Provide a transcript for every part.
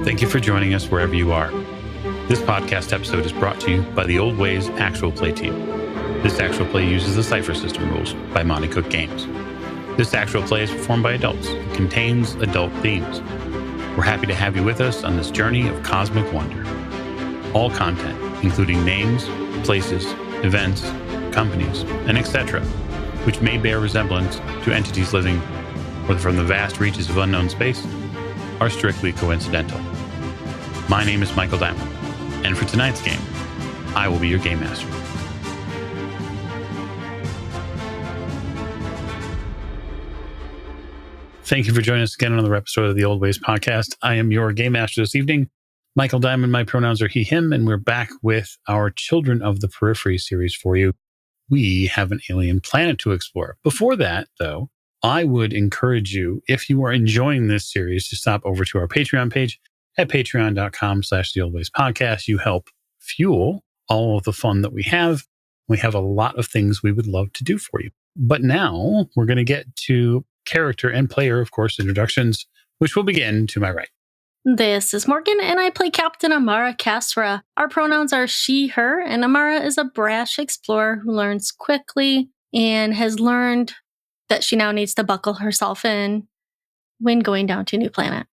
Thank you for joining us wherever you are. This podcast episode is brought to you by the Old Ways Actual Play team. This actual play uses the Cypher System rules by Monty Cook Games. This actual play is performed by adults and contains adult themes. We're happy to have you with us on this journey of cosmic wonder. All content, including names, places, events, companies, and etc., which may bear resemblance to entities living from the vast reaches of unknown space, are strictly coincidental. My name is Michael Diamond, and for tonight's game, I will be your game master. Thank you for joining us again on another episode of the Old Ways podcast. I am your game master this evening, Michael Diamond. My pronouns are he, him, and we're back with our Children of the Periphery series for you. We have an alien planet to explore. Before that, though, I would encourage you, if you are enjoying this series, to stop over to our Patreon page at patreon.com/theoldwayspodcast. You help fuel all of the fun that we have. We have a lot of things we would love to do for you. But now we're going to get to character and player, of course, introductions, which will begin to my right. This is Morgan, and I play Captain Amara Kasra. Our pronouns are she, her, and Amara is a brash explorer who learns quickly and has learned that she now needs to buckle herself in when going down to a new planet.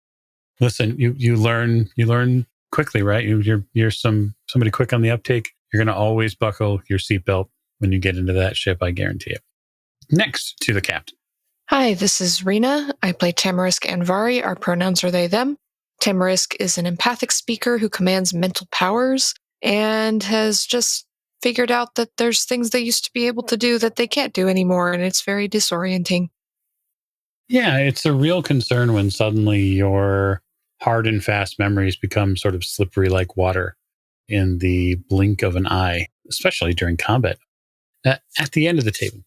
Listen, you learn quickly, right? You're somebody quick on the uptake. You're going to always buckle your seatbelt when you get into that ship, I guarantee it. Next to the captain. Hi, this is Rena. I play Tamarisk Anvari. Our pronouns are they, them. Tamarisk is an empathic speaker who commands mental powers and has just figured out that there's things they used to be able to do that they can't do anymore, and it's very disorienting. Yeah, it's a real concern when suddenly your hard and fast memories become sort of slippery like water in the blink of an eye, especially during combat. At the end of the table.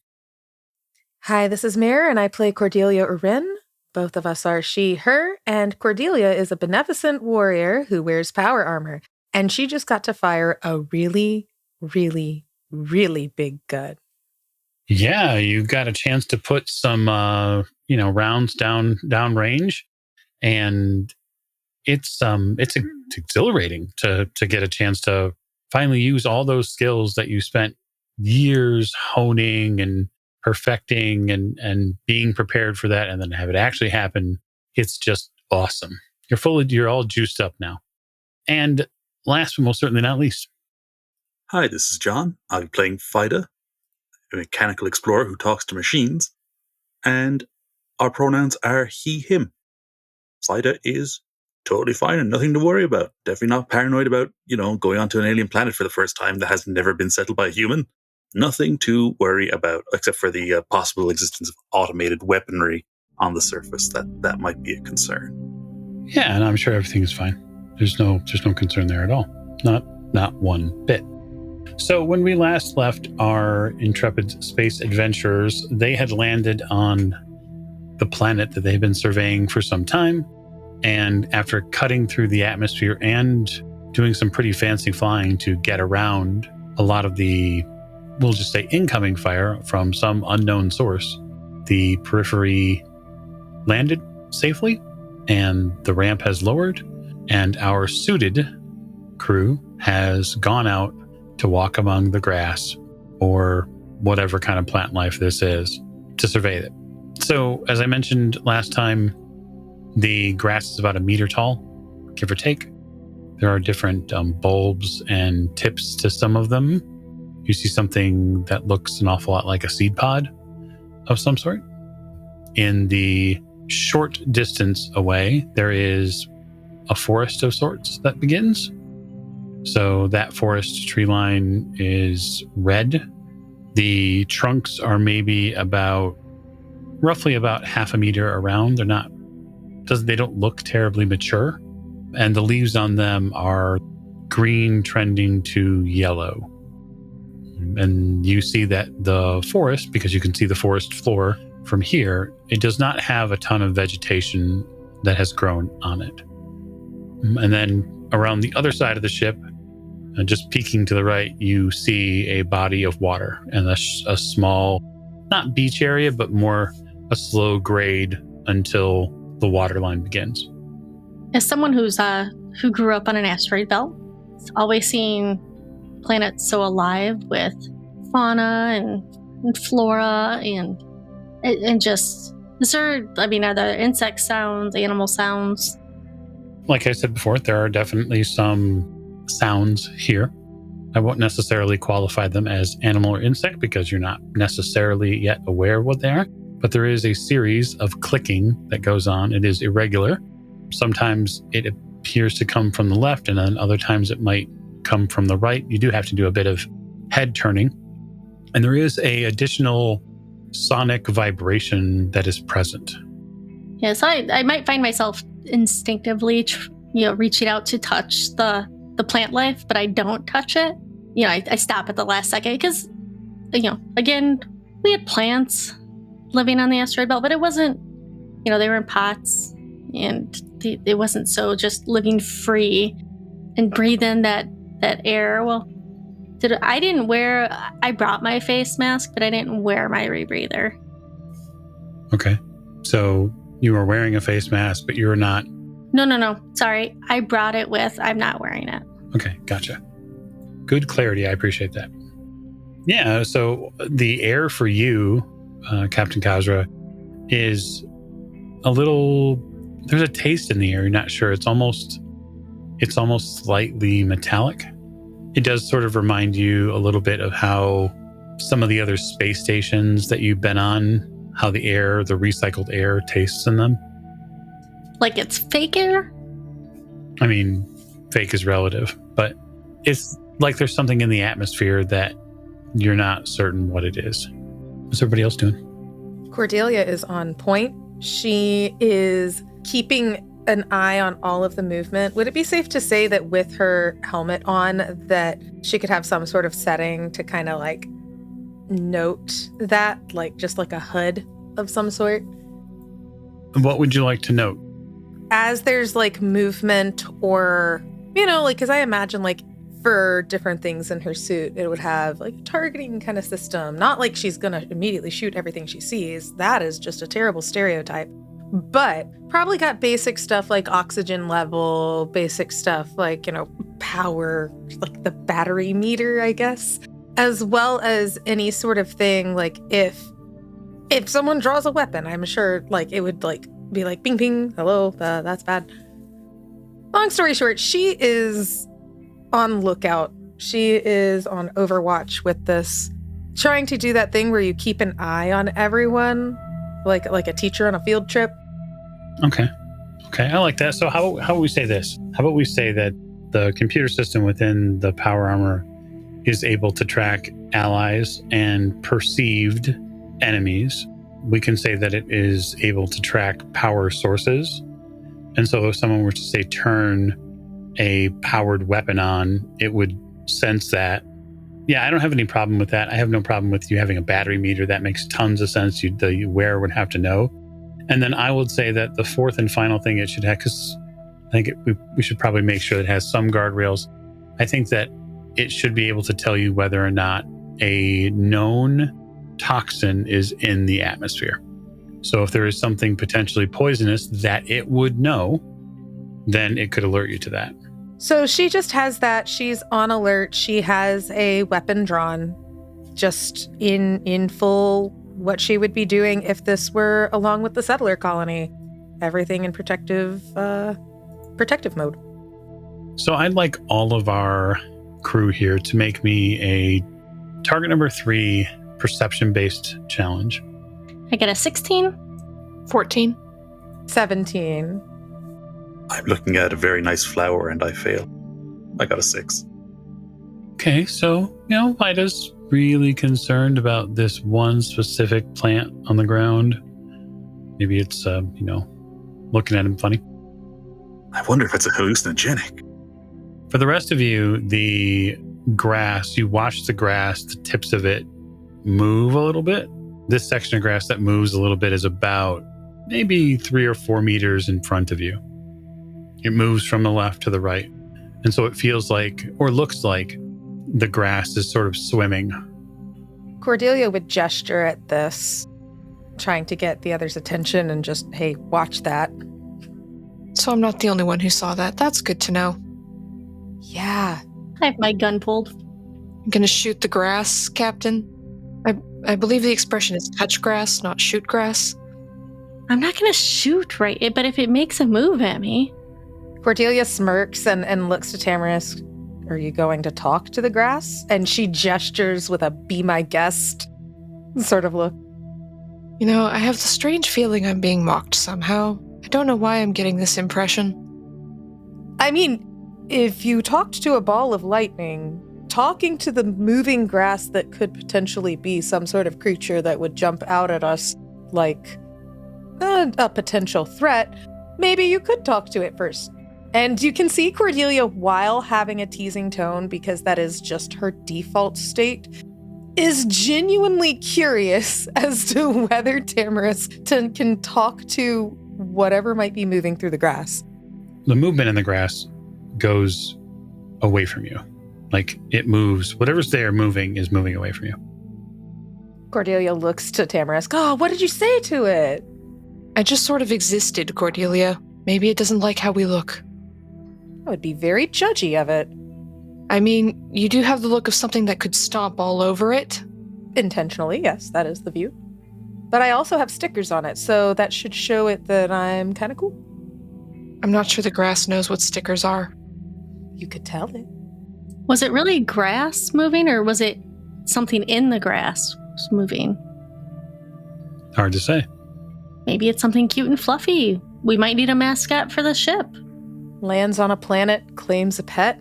Hi, this is Mir, and I play Cordelia Urin. Both of us are she, her, and Cordelia is a beneficent warrior who wears power armor, and she just got to fire a really, really, really big gun. Yeah, you got a chance to put some, rounds down range, and it's exhilarating to get a chance to finally use all those skills that you spent years honing and perfecting and being prepared for that, and then have it actually happen. It's just awesome. You're all juiced up now. And last but most certainly not least. Hi, this is John. I'll be playing Fida, a mechanical explorer who talks to machines, and our pronouns are he, him. Fida is totally fine and nothing to worry about. Definitely not paranoid about, going onto an alien planet for the first time that has never been settled by a human. Nothing to worry about, except for the possible existence of automated weaponry on the surface. That might be a concern. Yeah, and I'm sure everything is fine. There's no concern there at all. Not one bit. So when we last left our intrepid space adventurers, they had landed on the planet that they've been surveying for some time. And after cutting through the atmosphere and doing some pretty fancy flying to get around a lot of the, we'll just say, incoming fire from some unknown source, the Periphery landed safely and the ramp has lowered, and our suited crew has gone out to walk among the grass or whatever kind of plant life this is to survey it. So as I mentioned last time, the grass is about 1 meter tall, give or take. There are different bulbs and tips to some of them. You see something that looks an awful lot like a seed pod of some sort. In the short distance away, there is a forest of sorts that begins. So that forest tree line is red. The trunks are maybe roughly about 0.5 meter around. They don't look terribly mature. And the leaves on them are green trending to yellow. And you see that the forest, because you can see the forest floor from here, it does not have a ton of vegetation that has grown on it. And then around the other side of the ship, just peeking to the right, you see a body of water and a small, not beach area, but more a slow grade until the water line begins. As someone who grew up on an asteroid belt, always seeing planets so alive with fauna and flora and just are there insect sounds, animal sounds? Like I said before, there are definitely some sounds here. I won't necessarily qualify them as animal or insect because you're not necessarily yet aware of what they are. But there is a series of clicking that goes on. It is irregular. Sometimes it appears to come from the left, and then other times it might come from the right. You do have to do a bit of head turning. And there is a additional sonic vibration that is present. Yes, I might find myself instinctively reaching out to touch the plant life, but I don't touch it. I stop at the last second because, again, we had plants living on the asteroid belt, but it wasn't, they were in pots and it wasn't so just living free and breathe in that air. Well, I brought my face mask, but I didn't wear my rebreather. Okay. So you were wearing a face mask, but you're not. No. Sorry. I brought it with. I'm not wearing it. Okay. Gotcha. Good clarity. I appreciate that. Yeah. So the air for you, Captain Kazra, is a little, there's a taste in the air. You're not sure. It's almost slightly metallic. It does sort of remind you a little bit of how some of the other space stations that you've been on, how the recycled air tastes in them. Like it's fake air? I mean, fake is relative, but it's like there's something in the atmosphere that you're not certain what it is. What's everybody else doing? Cordelia is on point. She is keeping an eye on all of the movement. Would it be safe to say that with her helmet on that she could have some sort of setting to kind of like note that, like just like a HUD of some sort? What would you like to note? As there's like movement or, because I imagine like for different things in her suit, it would have like a targeting kind of system. Not like she's going to immediately shoot everything she sees. That is just a terrible stereotype. But probably got basic stuff like oxygen level, basic stuff like, power, like the battery meter, I guess, as well as any sort of thing like if someone draws a weapon, I'm sure like it would like be like ping ping, hello, that's bad. Long story short, she is on lookout. She is on Overwatch with this, trying to do that thing where you keep an eye on everyone, like a teacher on a field trip. Okay, I like that. So how about we say this? How about we say that the computer system within the power armor is able to track allies and perceived enemies. We can say that it is able to track power sources. And so if someone were to say turn a powered weapon on, it would sense that. Yeah, I don't have any problem with that. I have no problem with you having a battery meter. That makes tons of sense. The wearer would have to know. And then I would say that the fourth and final thing it should have, because I think we should probably make sure it has some guardrails. I think that it should be able to tell you whether or not a known toxin is in the atmosphere. So if there is something potentially poisonous that it would know, then it could alert you to that. So she just has that. She's on alert. She has a weapon drawn, just in full what she would be doing if this were along with the settler colony. Everything in protective mode. So I'd like all of our crew here to make me a target number 3 perception-based challenge. I get a 16. 14. 17. I'm looking at a very nice flower and I fail. I got a 6. Okay, so, Vida's really concerned about this one specific plant on the ground. Maybe it's, looking at him funny. I wonder if it's a hallucinogenic. For the rest of you, the grass, you watch the grass, the tips of it move a little bit. This section of grass that moves a little bit is about maybe 3 or 4 meters in front of you. It moves from the left to the right. And so it feels like, or looks like, the grass is sort of swimming. Cordelia would gesture at this, trying to get the other's attention and just, hey, watch that. So I'm not the only one who saw that. That's good to know. Yeah. I have my gun pulled. I'm gonna shoot the grass, Captain. I believe the expression is touch grass, not shoot grass. I'm not going to shoot, right? But if it makes a move at me. Cordelia smirks and looks to Tamarisk. Are you going to talk to the grass? And she gestures with a be my guest sort of look. You know, I have the strange feeling I'm being mocked somehow. I don't know why I'm getting this impression. I mean, if you talked to a ball of lightning, talking to the moving grass that could potentially be some sort of creature that would jump out at us like a potential threat, maybe you could talk to it first. And you can see Cordelia, while having a teasing tone, because that is just her default state, is genuinely curious as to whether Tamarisk can talk to whatever might be moving through the grass. The movement in the grass goes away from you. Like it moves, whatever's there moving is moving away from you. Cordelia looks to Tamarisk. Oh, what did you say to it? I just sort of existed, Cordelia. Maybe it doesn't like how we look. I would be very judgy of it. I mean, you do have the look of something that could stomp all over it. Intentionally, yes, that is the view. But I also have stickers on it, so that should show it that I'm kind of cool. I'm not sure the grass knows what stickers are. You could tell it. Was it really grass moving, or was it something in the grass was moving? Hard to say. Maybe it's something cute and fluffy. We might need a mascot for the ship. Lands on a planet, claims a pet.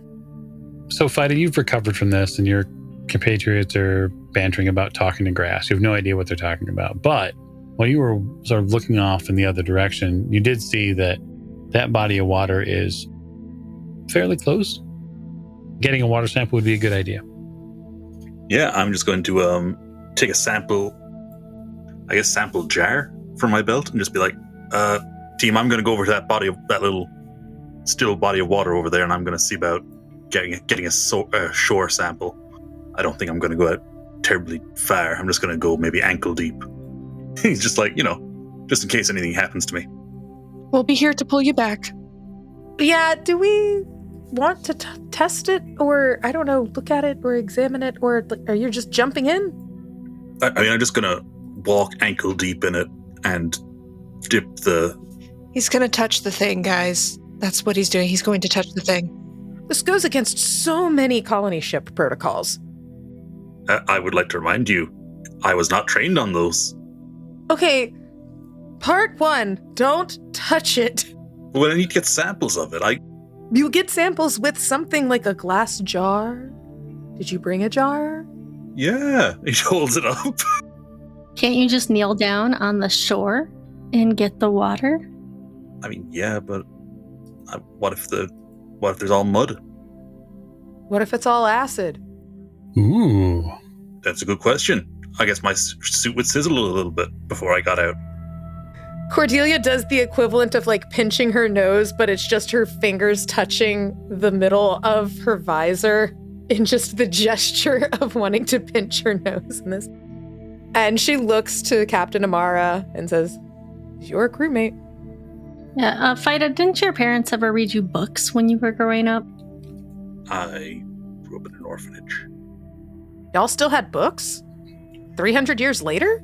So, Fida, you've recovered from this, and your compatriots are bantering about talking to grass. You have no idea what they're talking about. But while you were sort of looking off in the other direction, you did see that that body of water is fairly close. Getting a water sample would be a good idea. Yeah, I'm just going to take a sample jar from my belt and just be like, team, I'm going to go over to that little still body of water over there, and I'm going to see about getting a shore sample. I don't think I'm going to go out terribly far. I'm just going to go maybe ankle deep. He's just like, just in case anything happens to me. We'll be here to pull you back. Yeah, do we want to test it, or, I don't know, look at it or examine it, or are you just jumping in? I mean, I'm just going to walk ankle deep in it and dip the... He's going to touch the thing, guys. That's what he's doing. He's going to touch the thing. This goes against so many colony ship protocols. I would like to remind you, I was not trained on those. Okay, part 1, don't touch it. Well, I need to get samples of it. You get samples with something like a glass jar. Did you bring a jar? Yeah, he holds it up. Can't you just kneel down on the shore and get the water? I mean, yeah, but what if there's all mud? What if it's all acid? Ooh. That's a good question. I guess my suit would sizzle a little bit before I got out. Cordelia does the equivalent of like pinching her nose, but it's just her fingers touching the middle of her visor in just the gesture of wanting to pinch her nose in this. And she looks to Captain Amara and says, "You're a crewmate." Yeah, Fida, didn't your parents ever read you books when you were growing up? I grew up in an orphanage. Y'all still had books? 300 years later?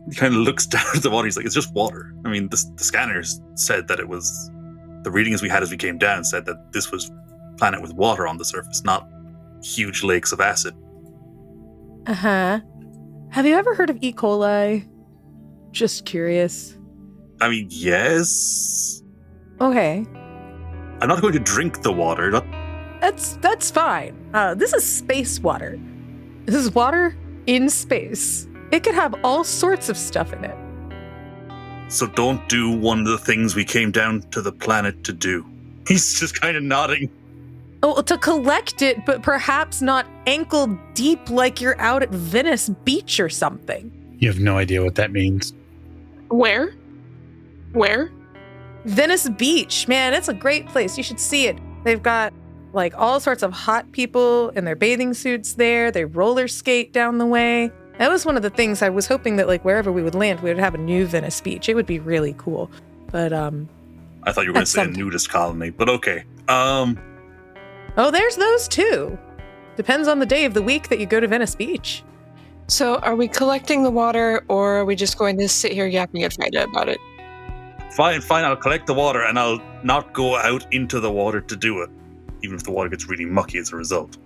He kind of looks down at the water. He's like, it's just water. I mean, the scanners said that it was... The readings we had as we came down said that this was a planet with water on the surface, not huge lakes of acid. Uh-huh. Have you ever heard of E. coli? Just curious. I mean, yes. Okay. I'm not going to drink the water. That's fine. This is space water. This is water in space. It could have all sorts of stuff in it. So don't do one of the things we came down to the planet to do. He's just kind of nodding. Oh, to collect it, but perhaps not ankle deep like you're out at Venice Beach or something. You have no idea what that means. Where? Venice Beach, man, it's a great place. You should see it. They've got like all sorts of hot people in their bathing suits there. They roller skate down the way. That was one of the things I was hoping that like wherever we would land, we would have a new Venice Beach. It would be really cool. But I thought you were going to That's say a something. nudist colony, but okay. Oh, there's those too. Depends on the day of the week that you go to Venice Beach. So are we collecting the water, or are we just going to sit here yapping at Frida about it? Fine, I'll collect the water and I'll not go out into the water to do it, even if the water gets really mucky as a result.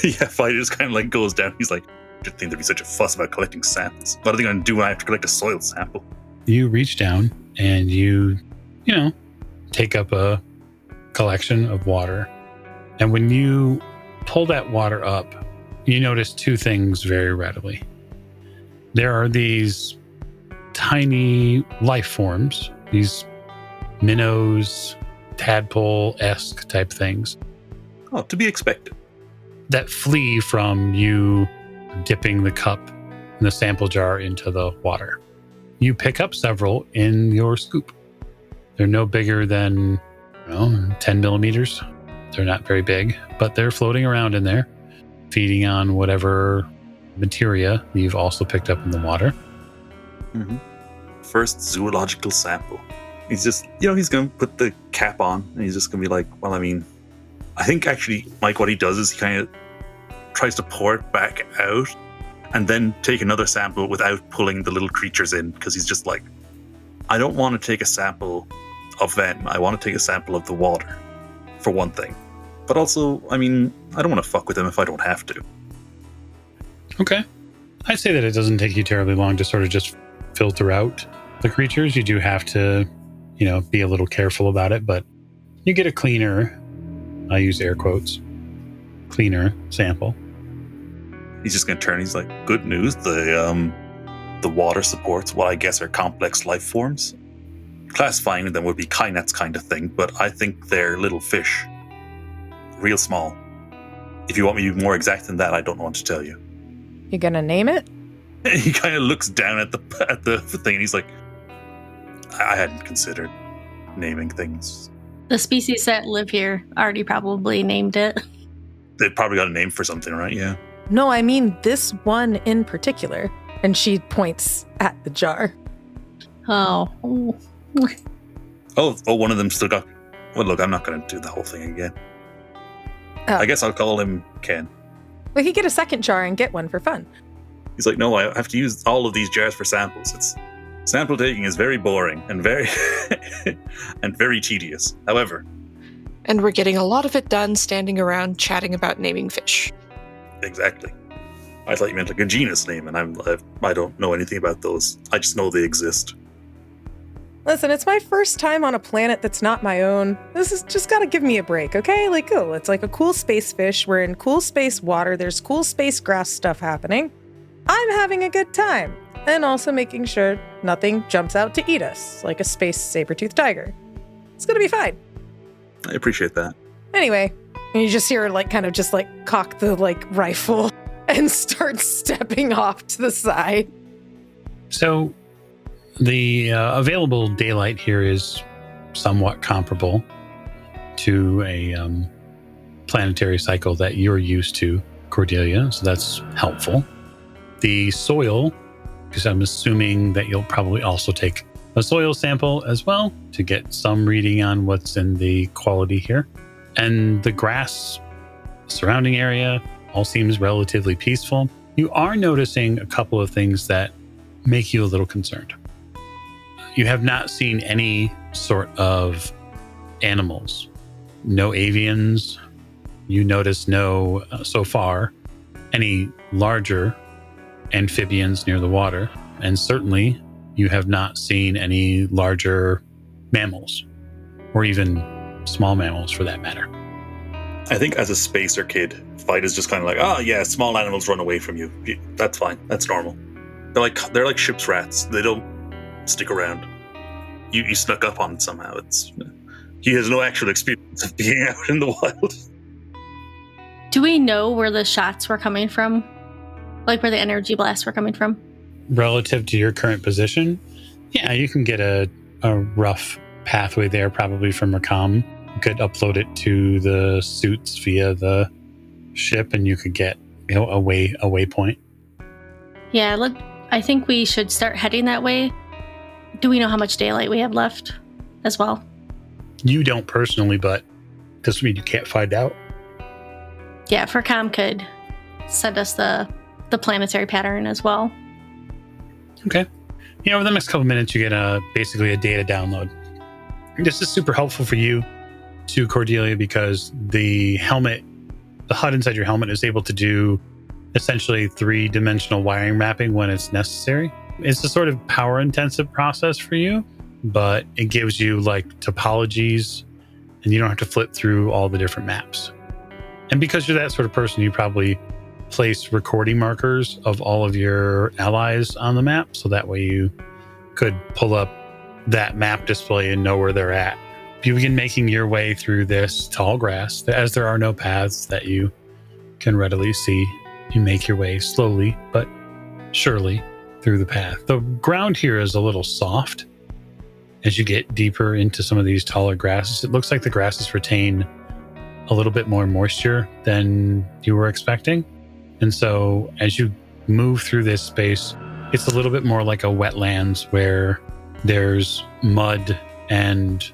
Yeah, Fido just kind of like goes down. He's like, I didn't think there'd be such a fuss about collecting samples. What are they going to do when I have to collect a soil sample? You reach down and you take up a collection of water. And when you pull that water up, you notice two things very readily. There are these tiny life forms, these minnows, tadpole-esque type things. Oh, to be expected. That flee from you dipping the cup in the sample jar into the water. You pick up several in your scoop. They're no bigger than 10 millimeters. They're not very big, but they're floating around in there, feeding on whatever materia you've also picked up in the water. Mm-hmm. First zoological sample. He's just, he's going to put the cap on and he's just going to be like, well, I mean, I think actually, Mike, what he does is he kind of tries to pour it back out and then take another sample without pulling the little creatures in, because he's just like, I don't want to take a sample of them. I want to take a sample of the water, for one thing. But also, I mean, I don't want to fuck with them if I don't have to. Okay. I'd say that it doesn't take you terribly long to sort of just filter out the creatures. You do have to, be a little careful about it, but you get a cleaner, I use air quotes, cleaner sample. He's just going to turn. He's like, good news. The water supports what I guess are complex life forms. Classifying them would be Kynet's kind of thing, but I think they're little fish. Real small. If you want me to be more exact than that, I don't know what to tell you. You gonna name it? He kind of looks down at the thing and he's like, I hadn't considered naming things. The species that live here already probably named it. They've probably got a name for something, right? Yeah. No, I mean this one in particular. And she points at the jar. Oh. Oh, one of them still got... Well, look, I'm not going to do the whole thing again. Oh. I guess I'll call him Ken. We could get a second jar and get one for fun. He's like, no, I have to use all of these jars for samples. Sample taking is very boring and very and very tedious. However... And we're getting a lot of it done standing around chatting about naming fish. Exactly. I thought you meant like a genus name, and I don't know anything about those. I just know they exist. Listen, it's my first time on a planet that's not my own. This is just gotta give me a break, okay? Like, it's like a cool space fish. We're in cool space water. There's cool space grass stuff happening. I'm having a good time. And also making sure nothing jumps out to eat us, like a space saber-toothed tiger. It's gonna be fine. I appreciate that. Anyway, and you just hear her kind of just cock the rifle and start stepping off to the side. So the available daylight here is somewhat comparable to a planetary cycle that you're used to, Cordelia, so that's helpful. The soil, because I'm assuming that you'll probably also take a soil sample as well to get some reading on what's in the quality here. And the grass surrounding area all seems relatively peaceful. You are noticing a couple of things that make you a little concerned. You have not seen any sort of animals, no avians. You notice so far, any larger amphibians near the water. And certainly you have not seen any larger mammals, or even small mammals for that matter. I think as a spacer kid, Fight is just kind of like, oh yeah, small animals run away from you. That's fine. That's normal. They're like ship's rats. They don't stick around. You snuck up on it somehow. He has no actual experience of being out in the wild. Do we know where the shots were coming from? Like where the energy blasts were coming from? Relative to your current position, yeah, you can get a rough pathway there, probably from Recon. You could upload it to the suits via the ship, and you could get a waypoint. Yeah, I think we should start heading that way. Do we know how much daylight we have left as well? You don't personally, but doesn't mean you can't find out. Yeah, Furcom could send us the planetary pattern as well. Okay. Over the next couple minutes, you get basically a data download. This is super helpful for you to Cordelia because the HUD inside your helmet is able to do essentially 3-dimensional wiring mapping when it's necessary. It's a sort of power intensive process for you, but it gives you like topologies and you don't have to flip through all the different maps. And because you're that sort of person, you probably place recording markers of all of your allies on the map. So that way you could pull up that map display and know where they're at. You begin making your way through this tall grass. As there are no paths that you can readily see, you make your way slowly but surely through the path. The ground here is a little soft. As you get deeper into some of these taller grasses, it looks like the grasses retain a little bit more moisture than you were expecting. And so as you move through this space, it's a little bit more like a wetlands where there's mud and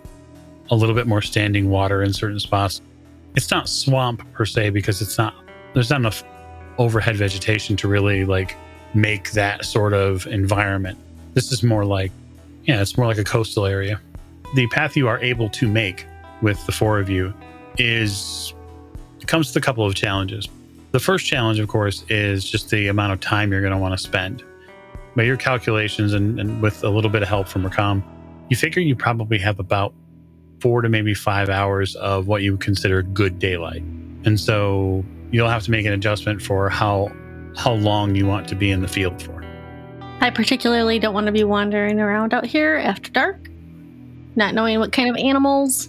a little bit more standing water in certain spots. It's not swamp per se because there's not enough overhead vegetation to really like make that sort of environment. This is more like, it's more like a coastal area. The path you are able to make with the four of you comes with a couple of challenges. The first challenge, of course, is just the amount of time you're going to want to spend. By your calculations and with a little bit of help from Recom, you figure you probably have about 4 to maybe 5 hours of what you would consider good daylight. And so you'll have to make an adjustment for how long you want to be in the field for. I particularly don't want to be wandering around out here after dark, not knowing what kind of animals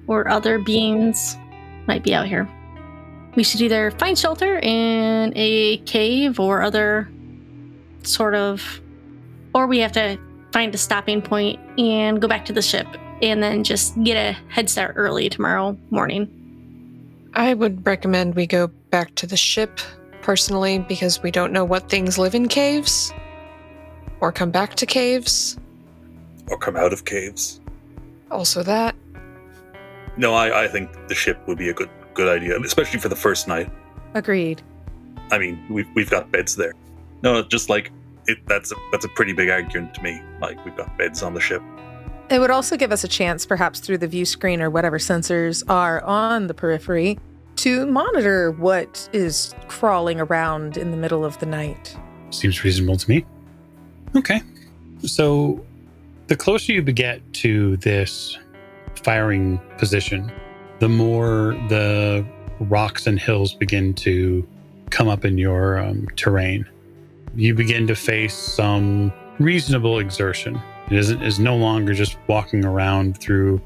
or other beings might be out here. We should either find shelter in a cave or other sort of, or we have to find a stopping point and go back to the ship and then just get a head start early tomorrow morning. I would recommend we go back to the ship personally because we don't know what things live in caves or come back to caves. Or come out of caves. Also that. No, I think the ship would be a good idea, especially for the first night. Agreed. I mean, we've got beds there. No, just like that's a pretty big argument to me. Like, we've got beds on the ship. It would also give us a chance, perhaps through the view screen or whatever sensors are on the periphery, to monitor what is crawling around in the middle of the night. Seems reasonable to me. Okay. So the closer you get to this firing position, the more the rocks and hills begin to come up in your terrain. You begin to face some reasonable exertion. It is no longer just walking around through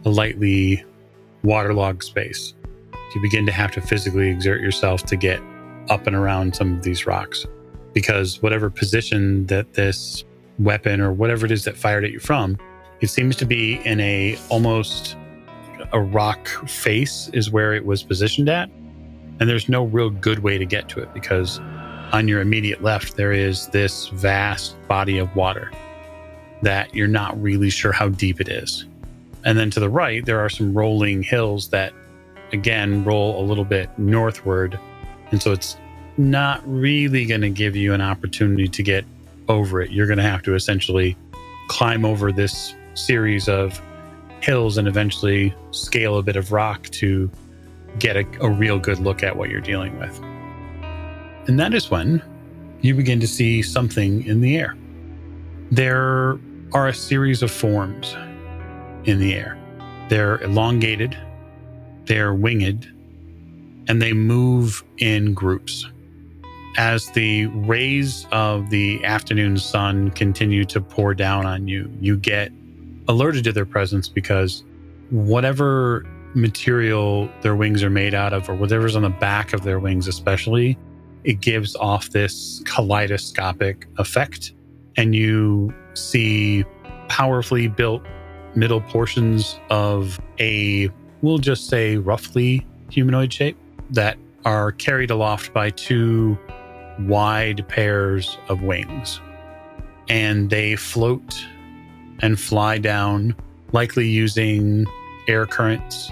a lightly waterlogged space. You begin to have to physically exert yourself to get up and around some of these rocks, because whatever position that this weapon or whatever it is that fired at you from, it seems to be in almost a rock face is where it was positioned at. And there's no real good way to get to it because on your immediate left, there is this vast body of water that you're not really sure how deep it is. And then to the right, there are some rolling hills that, again, roll a little bit northward. And so it's not really going to give you an opportunity to get over it. You're going to have to essentially climb over this series of hills and eventually scale a bit of rock to get a real good look at what you're dealing with. And that is when you begin to see something in the air. There are a series of forms in the air. They're elongated, they're winged, and they move in groups. As the rays of the afternoon sun continue to pour down on you, you get alerted to their presence because whatever material their wings are made out of, or whatever's on the back of their wings especially, it gives off this kaleidoscopic effect. And you see powerfully built middle portions of we'll just say roughly humanoid shape that are carried aloft by two wide pairs of wings. And they float and fly down, likely using air currents,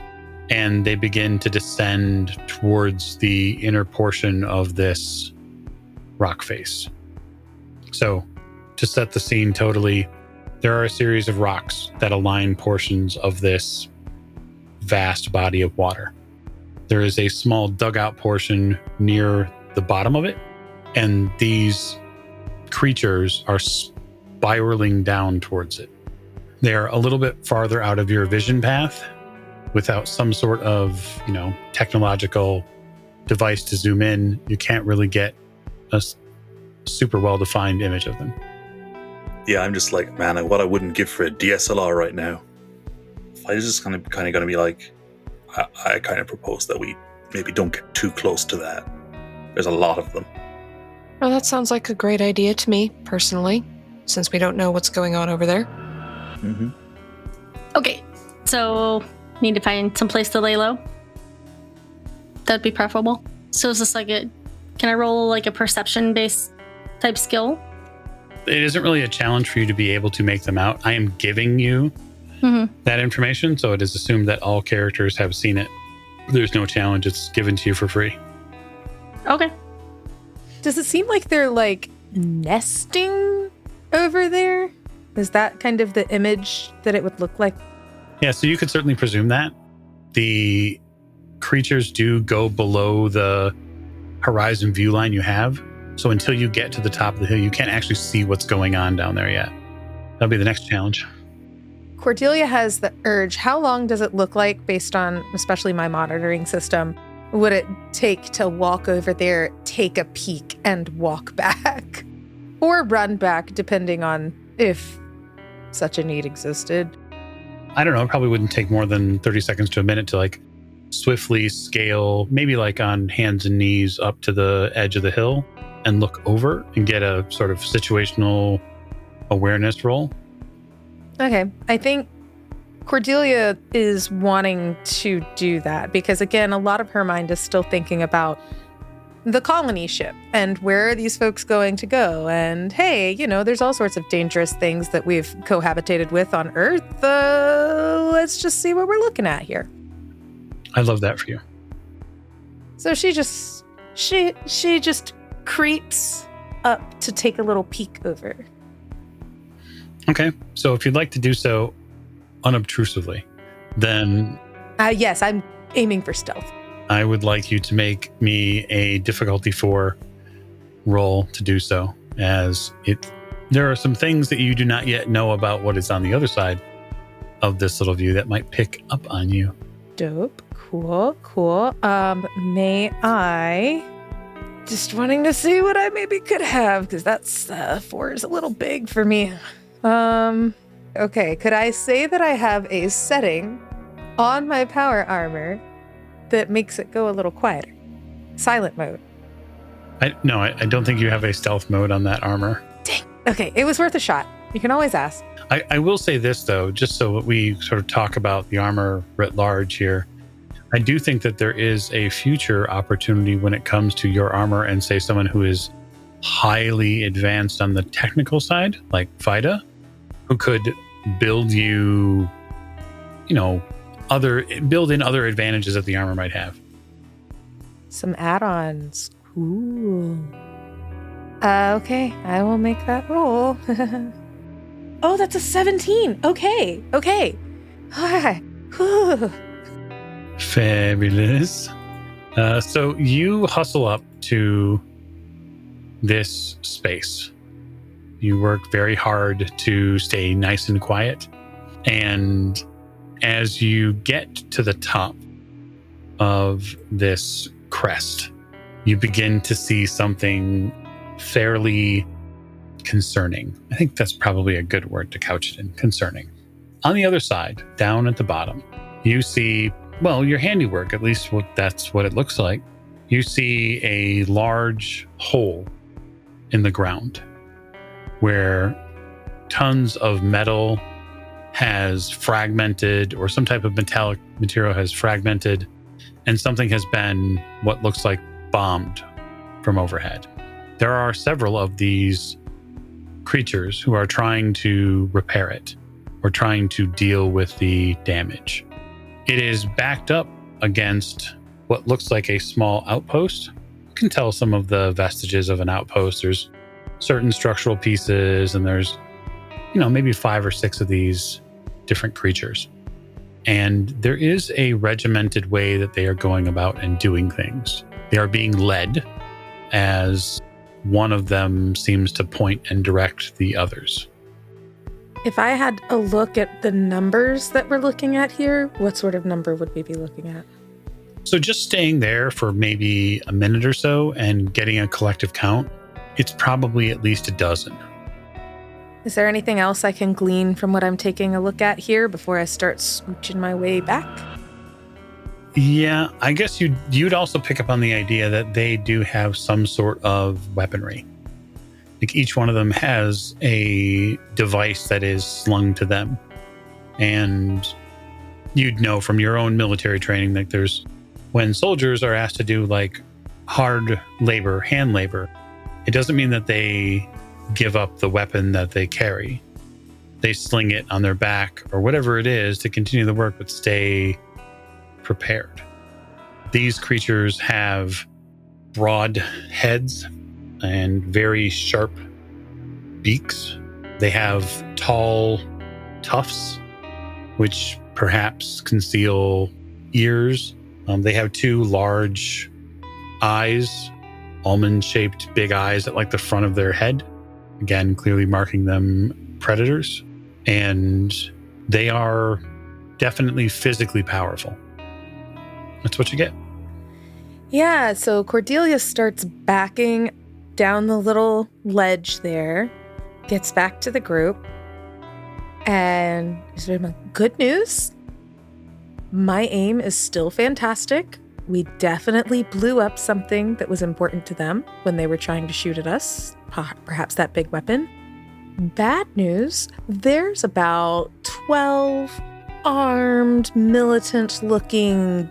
and they begin to descend towards the inner portion of this rock face. So, to set the scene totally, there are a series of rocks that align portions of this vast body of water. There is a small dugout portion near the bottom of it, and these creatures are spiraling down towards it. They're a little bit farther out of your vision path. Without some sort of, technological device to zoom in, you can't really get a super well-defined image of them. Yeah, I'm just like, man, what I wouldn't give for a DSLR right now. I was just kind of going to be like, I kind of propose that we maybe don't get too close to that. There's a lot of them. Well, that sounds like a great idea to me, personally, since we don't know what's going on over there. Mm-hmm. Okay, so need to find some place to lay low. That'd be preferable. So is this can I roll like a perception-based type skill? It isn't really a challenge for you to be able to make them out. I am giving you that information, so it is assumed that all characters have seen it. There's no challenge. It's given to you for free. Okay. Does it seem like they're nesting over there? Is that kind of the image that it would look like? Yeah, so you could certainly presume that. The creatures do go below the horizon view line you have. So until you get to the top of the hill, you can't actually see what's going on down there yet. That'll be the next challenge. Cordelia has the urge. How long does it look like, based on especially my monitoring system, would it take to walk over there, take a peek, and walk back? Or run back, depending on if such a need existed. I don't know. It probably wouldn't take more than 30 seconds to a minute to swiftly scale, maybe on hands and knees up to the edge of the hill and look over and get a sort of situational awareness roll. Okay. I think Cordelia is wanting to do that because, again, a lot of her mind is still thinking about the colony ship and where are these folks going to go? And hey, there's all sorts of dangerous things that we've cohabitated with on Earth. Let's just see what we're looking at here. I love that for you. So she just creeps up to take a little peek over. Okay, so if you'd like to do so unobtrusively, then... Yes, I'm aiming for stealth. I would like you to make me a difficulty 4 roll to do so, as there are some things that you do not yet know about what is on the other side of this little view that might pick up on you. Dope. Cool. May I... Just wanting to see what I maybe could have, because that's 4 is a little big for me. Okay, could I say that I have a setting on my power armor that makes it go a little quieter? Silent mode. I don't think you have a stealth mode on that armor. Dang. Okay, it was worth a shot. You can always ask. I will say this, though, just so we sort of talk about the armor writ large here. I do think that there is a future opportunity when it comes to your armor and, say, someone who is highly advanced on the technical side, like Vida, who could build you, build in other advantages that the armor might have. Some add-ons. Cool. Okay, I will make that roll. Oh, that's a 17. Okay. Hi. Fabulous. So you hustle up to this space. You work very hard to stay nice and quiet. And as you get to the top of this crest, you begin to see something fairly concerning. I think that's probably a good word to couch it in, concerning. On the other side, down at the bottom, you see, your handiwork, at least that's what it looks like. You see a large hole in the ground where tons of metal has fragmented, or some type of metallic material has fragmented, and something has been what looks like bombed from overhead. There are several of these creatures who are trying to repair it or trying to deal with the damage. It is backed up against what looks like a small outpost. You can tell some of the vestiges of an outpost. There's certain structural pieces, and there's, maybe 5 or 6 of these different creatures. And there is a regimented way that they are going about and doing things. They are being led as one of them seems to point and direct the others. If I had a look at the numbers that we're looking at here, what sort of number would we be looking at? So just staying there for maybe a minute or so and getting a collective count, it's probably at least a dozen. Is there anything else I can glean from what I'm taking a look at here before I start scooching my way back? Yeah, I guess you'd also pick up on the idea that they do have some sort of weaponry. Like each one of them has a device that is slung to them. And you'd know from your own military training that when soldiers are asked to do like hard labor, hand labor, it doesn't mean that they give up the weapon that they carry. They sling it on their back or whatever it is to continue the work, but stay prepared. These creatures have broad heads and very sharp beaks. They have tall tufts, which perhaps conceal ears. They have 2 large eyes, almond-shaped big eyes at like the front of their head. Again, clearly marking them predators. And they are definitely physically powerful. That's what you get. Yeah, so Cordelia starts backing down the little ledge there, gets back to the group, and is there good news? My aim is still fantastic. We definitely blew up something that was important to them when they were trying to shoot at us, perhaps that big weapon. Bad news, there's about 12 armed, militant-looking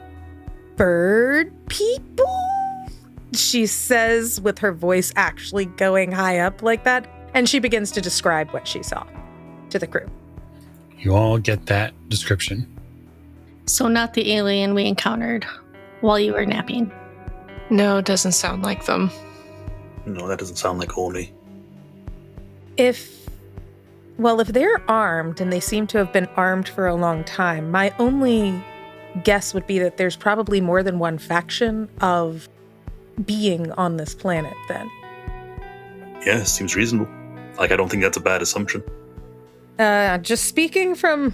bird people, she says with her voice actually going high up like that, and she begins to describe what she saw to the crew. You all get that description. So not the alien we encountered while you were napping. No, it doesn't sound like them. No, that doesn't sound like Oni. If they're armed, and they seem to have been armed for a long time, my only guess would be that there's probably more than one faction of being on this planet then. Yeah, seems reasonable. I don't think that's a bad assumption. Just speaking from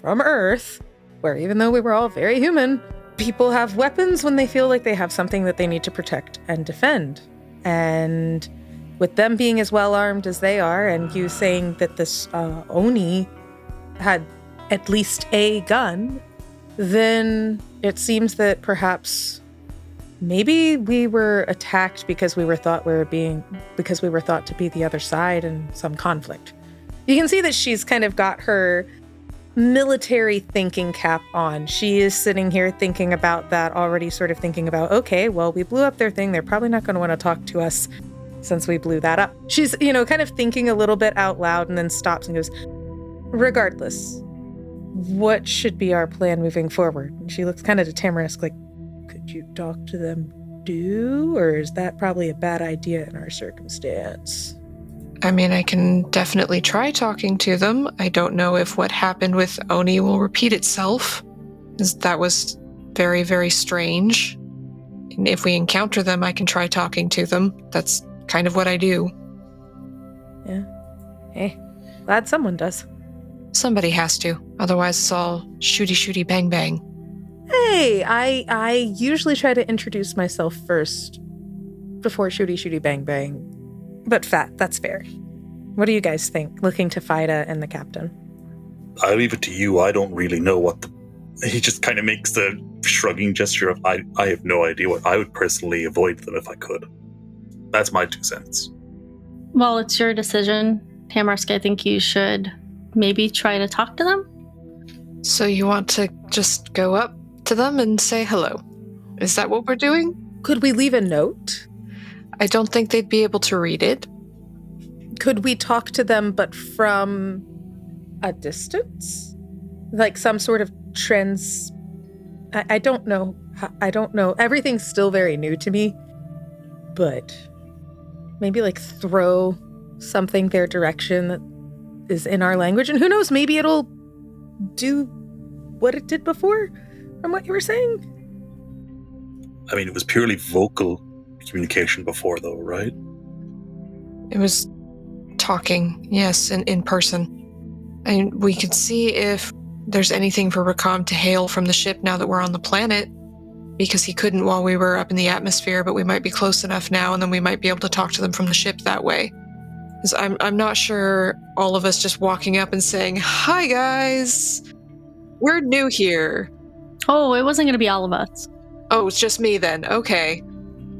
Earth, where even though we were all very human, people have weapons when they feel like they have something that they need to protect and defend. And with them being as well armed as they are, and you saying that this Oni had at least a gun, then it seems that perhaps maybe we were attacked because we were thought to be the other side in some conflict. You can see that she's kind of got her military thinking cap on. She is sitting here thinking about that, already sort of thinking about, okay, well, we blew up their thing. They're probably not going to want to talk to us since we blew that up. She's, kind of thinking a little bit out loud and then stops and goes, regardless, what should be our plan moving forward? And she looks kind of to Tamarisk like, could you talk to them too? Or is that probably a bad idea in our circumstance? I mean, I can definitely try talking to them. I don't know if what happened with Oni will repeat itself, as that was very, very strange. And if we encounter them, I can try talking to them. That's kind of what I do. Yeah. Hey, glad someone does. Somebody has to. Otherwise, it's all shooty, bang, bang. Hey, I usually try to introduce myself first before shooty, bang, bang. But that's fair. What do you guys think, looking to Fida and the captain? I leave it to you. I don't really know what he just kind of makes the shrugging gesture of, I have no idea what. I would personally avoid them if I could. That's my 2 cents. Well, it's your decision, Tamarisk. I think you should maybe try to talk to them. So you want to just go up to them and say hello? Is that what we're doing? Could we leave a note? I don't think they'd be able to read it. Could we talk to them, but from a distance? Like some sort of I don't know. I don't know. Everything's still very new to me, but maybe like throw something their direction that is in our language, and who knows, maybe it'll do what it did before, from what you were saying. I mean, it was purely vocal communication before, though, right? It was talking, yes, in person. And we could see if there's anything for Rakam to hail from the ship now that we're on the planet, because he couldn't while we were up in the atmosphere, but we might be close enough now, and then we might be able to talk to them from the ship that way. Because I'm not sure all of us just walking up and saying, "Hi guys, we're new here." Oh, it wasn't going to be all of us. Oh, it's just me then. Okay.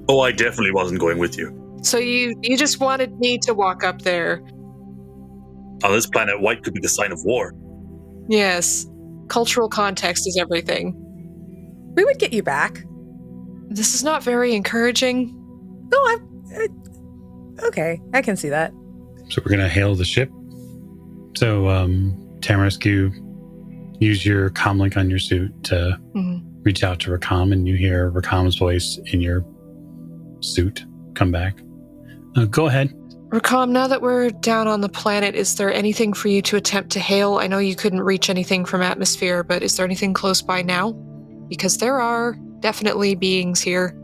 Oh, I definitely wasn't going with you. So you just wanted me to walk up there. On this planet, white could be the sign of war. Yes. Cultural context is everything. We would get you back. This is not very encouraging. No, okay, I can see that. So we're going to hail the ship. So, Tamarisk, you use your comlink on your suit to reach out to Rakam, and you hear Rakam's voice in your suit come back. Go ahead. Rakam, now that we're down on the planet, is there anything for you to attempt to hail? I know you couldn't reach anything from atmosphere, but is there anything close by now? Because there are definitely beings here.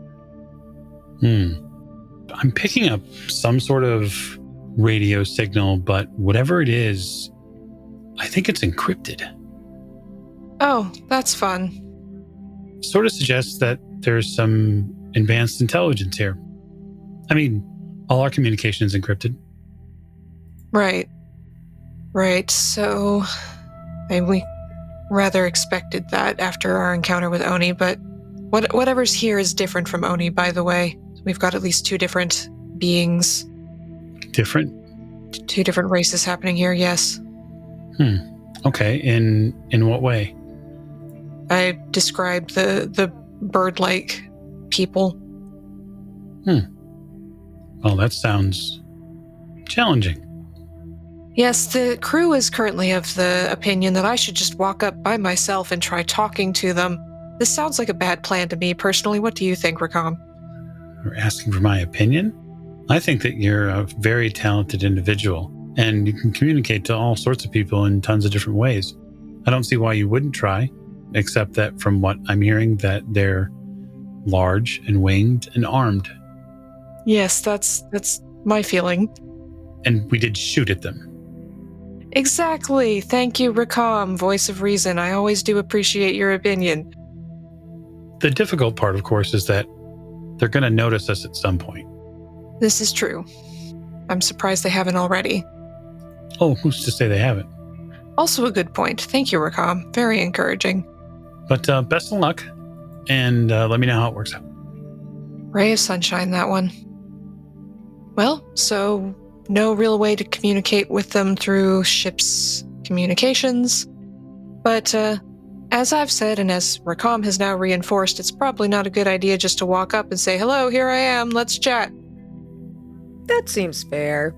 I'm picking up some sort of radio signal, but whatever it is, I think it's encrypted. Oh, that's fun. Sort of suggests that there's some advanced intelligence here. I mean, all our communication is encrypted. Right. So, we rather expected that after our encounter with Oni, but whatever's here is different from Oni, by the way. We've got at least two different beings. Different? Two different races happening here, yes. Okay, in what way? I described the bird-like people. Well, that sounds challenging. Yes, the crew is currently of the opinion that I should just walk up by myself and try talking to them. This sounds like a bad plan to me personally. What do you think, Rakam? You're asking for my opinion? I think that you're a very talented individual, and you can communicate to all sorts of people in tons of different ways. I don't see why you wouldn't try, except that from what I'm hearing, that they're large and winged and armed. Yes, that's my feeling. And we did shoot at them. Exactly. Thank you, Rakam, voice of reason. I always do appreciate your opinion. The difficult part, of course, is that they're going to notice us at some point. This is true. I'm surprised they haven't already. Oh, who's to say they haven't? Also a good point. Thank you, Rakam. Very encouraging. But best of luck, and let me know how it works out. Ray of sunshine, that one. Well, so no real way to communicate with them through ship's communications. But as I've said, and as Rakam has now reinforced, it's probably not a good idea just to walk up and say, "Hello, here I am, let's chat." That seems fair.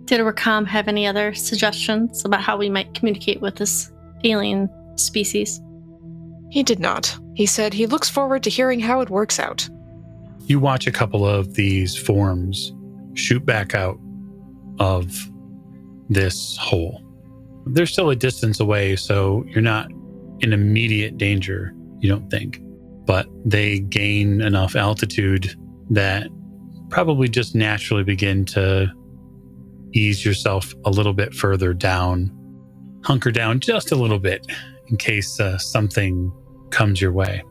Did Rakam have any other suggestions about how we might communicate with this alien species? He did not. He said he looks forward to hearing how it works out. You watch a couple of these forms shoot back out of this hole. They're still a distance away, so you're not in immediate danger, you don't think. But they gain enough altitude that probably just naturally begin to ease yourself a little bit further down, hunker down just a little bit in case something comes your way.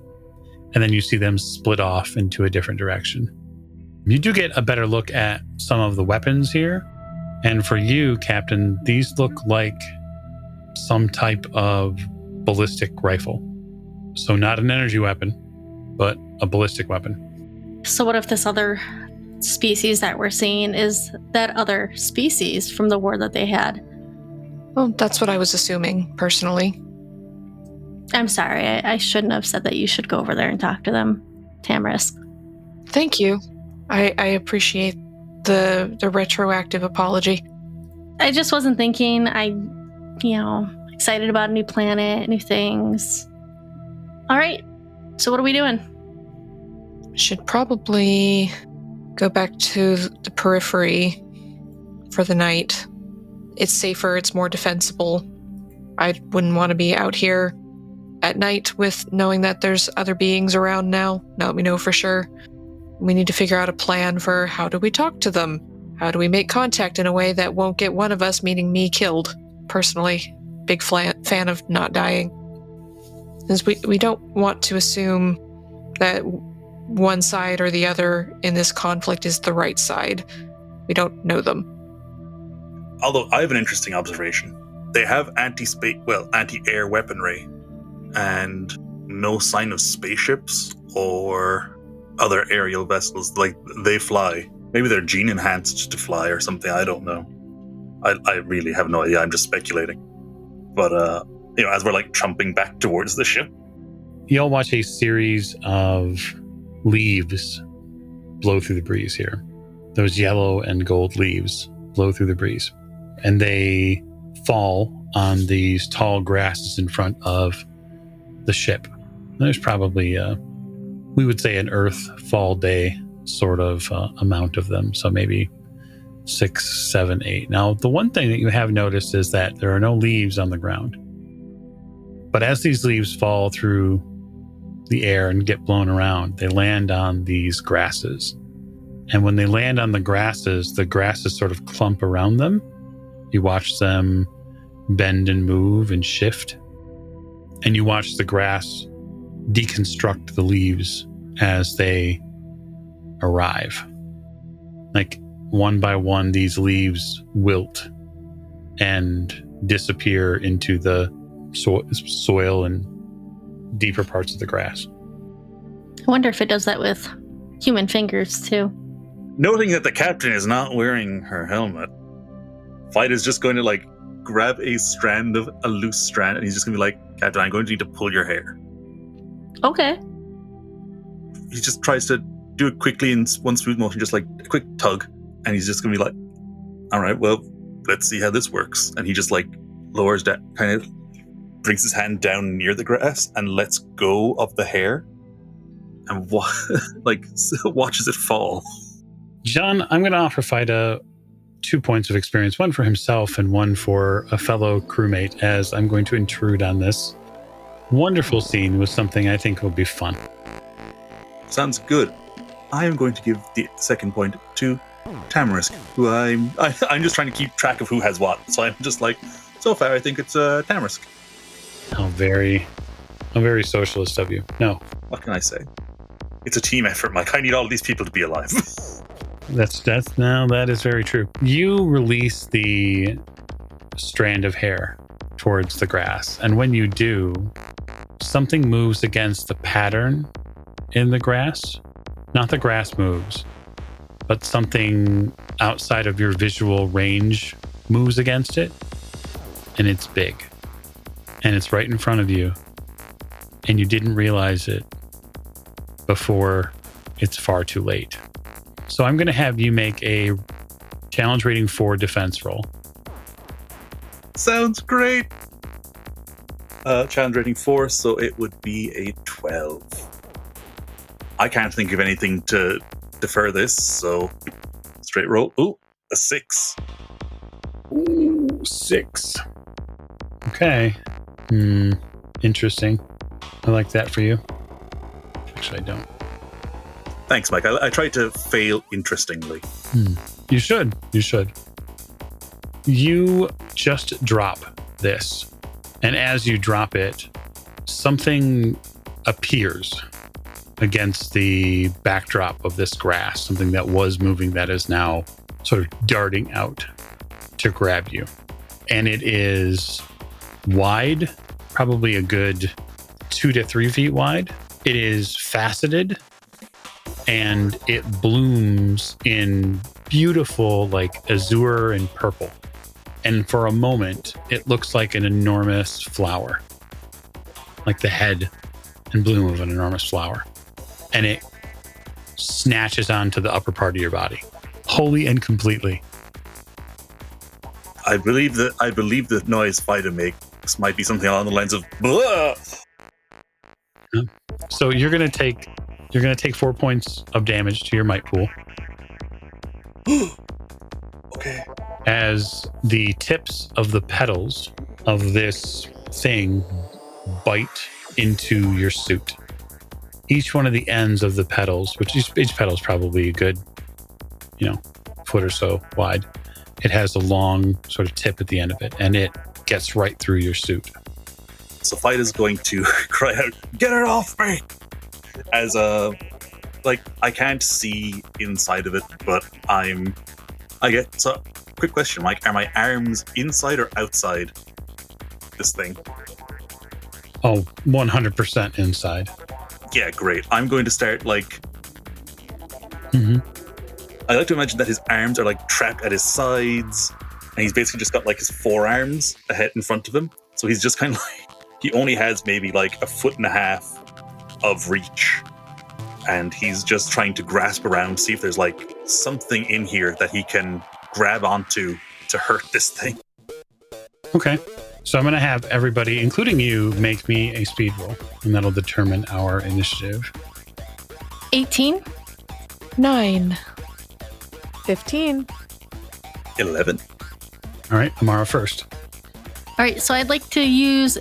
And then you see them split off into a different direction. You do get a better look at some of the weapons here. And for you, Captain, these look like some type of ballistic rifle. So not an energy weapon, but a ballistic weapon. So what if this other species that we're seeing is that other species from the war that they had? Well, that's what I was assuming, personally. I'm sorry, I shouldn't have said that you should go over there and talk to them, Tamarisk. Thank you. I appreciate the retroactive apology. I just wasn't thinking. Excited about a new planet, new things. All right. So what are we doing? Should probably go back to the Periphery for the night. It's safer, it's more defensible. I wouldn't want to be out here at night with knowing that there's other beings around now that we know for sure. We need to figure out a plan for how do we talk to them? How do we make contact in a way that won't get one of us, meaning me, killed? Personally, big fan of not dying. Because we don't want to assume that one side or the other in this conflict is the right side. We don't know them. Although I have an interesting observation. They have anti-air weaponry and no sign of spaceships or other aerial vessels. Like, they fly. Maybe they're gene enhanced to fly or something. I don't know. I really have no idea. I'm just speculating. But, as we're trumping back towards the ship, you'll watch a series of leaves blow through the breeze here. Those yellow and gold leaves blow through the breeze. And they fall on these tall grasses in front of the ship. There's probably, we would say, an Earth fall day sort of amount of them. So maybe 6, 7, 8. Now, the one thing that you have noticed is that there are no leaves on the ground. But as these leaves fall through the air and get blown around, they land on these grasses. And when they land on the grasses sort of clump around them. You watch them bend and move and shift. And you watch the grass deconstruct the leaves as they arrive. Like, one by one, these leaves wilt and disappear into the soil and deeper parts of the grass. I wonder if it does that with human fingers, too. Noting that the captain is not wearing her helmet, Fight is just going to grab a loose strand, and he's just going to be like, Captain, I'm going to need to pull your hair. Okay. He just tries to do it quickly in one smooth motion, just a quick tug, and he's just going to be like, all right, well, let's see how this works. And he just lowers that, kind of brings his hand down near the grass and lets go of the hair and watches it fall. John, I'm going to offer Fida 2 points of experience, one for himself and one for a fellow crewmate, as I'm going to intrude on this wonderful scene with something I think will be fun. Sounds good. I am going to give the second point to Tamarisk, who I'm just trying to keep track of who has what. So I'm just so far I think it's Tamarisk. How very socialist of you. No. What can I say? It's a team effort, Mike. I need all of these people to be alive. That is very true. You release the strand of hair towards the grass, and when you do, something moves against the pattern in the grass. Not the grass moves, but something outside of your visual range moves against it, and it's big, and it's right in front of you, and you didn't realize it before it's far too late. So I'm going to have you make a challenge rating 4 defense roll. Sounds great. Challenge rating 4, so it would be a 12. I can't think of anything to defer this, so straight roll. Ooh, a 6. Ooh, 6. Okay. Interesting. I like that for you. Actually, I don't. Thanks, Mike. I tried to fail interestingly. You should. You just drop this. And as you drop it, something appears against the backdrop of this grass, something that was moving that is now sort of darting out to grab you. And it is wide, probably a good 2 to 3 feet wide. It is faceted, and it blooms in beautiful, azure and purple. And for a moment, it looks like an enormous flower, like the head and bloom of an enormous flower. And it snatches onto the upper part of your body, wholly and completely. I believe the noise Fido makes might be something along the lines of "Blah!" So you're gonna take 4 points of damage to your might pool Okay. as the tips of the petals of this thing bite into your suit. Each one of the ends of the petals, which each petal is probably a good, foot or so wide. It has a long sort of tip at the end of it, and it gets right through your suit. So Fida's going to cry out, "Get it off me!" As I can't see inside of it, but so quick question, Mike, are my arms inside or outside this thing? Oh, 100% inside. Yeah, great. I'm going to start Mm-hmm. I like to imagine that his arms are trapped at his sides, and he's basically just got his forearms ahead in front of him. So he's just kind of he only has maybe a foot and a half of reach, and he's just trying to grasp around, see if there's something in here that he can grab onto to hurt this thing. Okay. So I'm going to have everybody, including you, make me a speed roll, and that'll determine our initiative. 18. 9. 15. 11. All right, Amara first. All right, so I'd like to use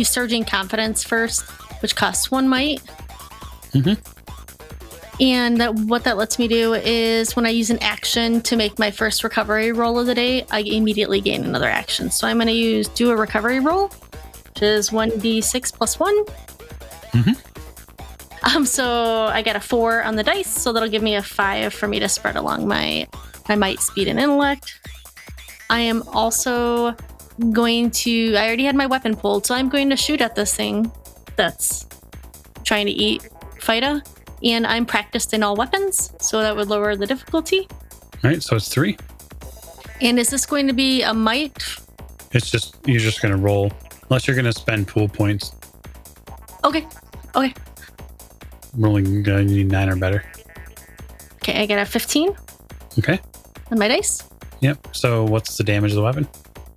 Surging Confidence first, which costs 1 might. Mm-hmm. And what that lets me do is when I use an action to make my first recovery roll of the day, I immediately gain another action. So I'm going to do a recovery roll, which is 1d6 plus 1. Mm-hmm. So I got a 4 on the dice, so that'll give me a 5 for me to spread along my might, speed, and intellect. I am also going to... I already had my weapon pulled, so I'm going to shoot at this thing that's trying to eat Fida. And I'm practiced in all weapons, so that would lower the difficulty. All right, so it's 3. And is this going to be a might? You're just going to roll, unless you're going to spend pool points. Okay. Rolling, you need 9 or better. Okay, I got a 15 Okay. on my dice. Yep. So what's the damage of the weapon?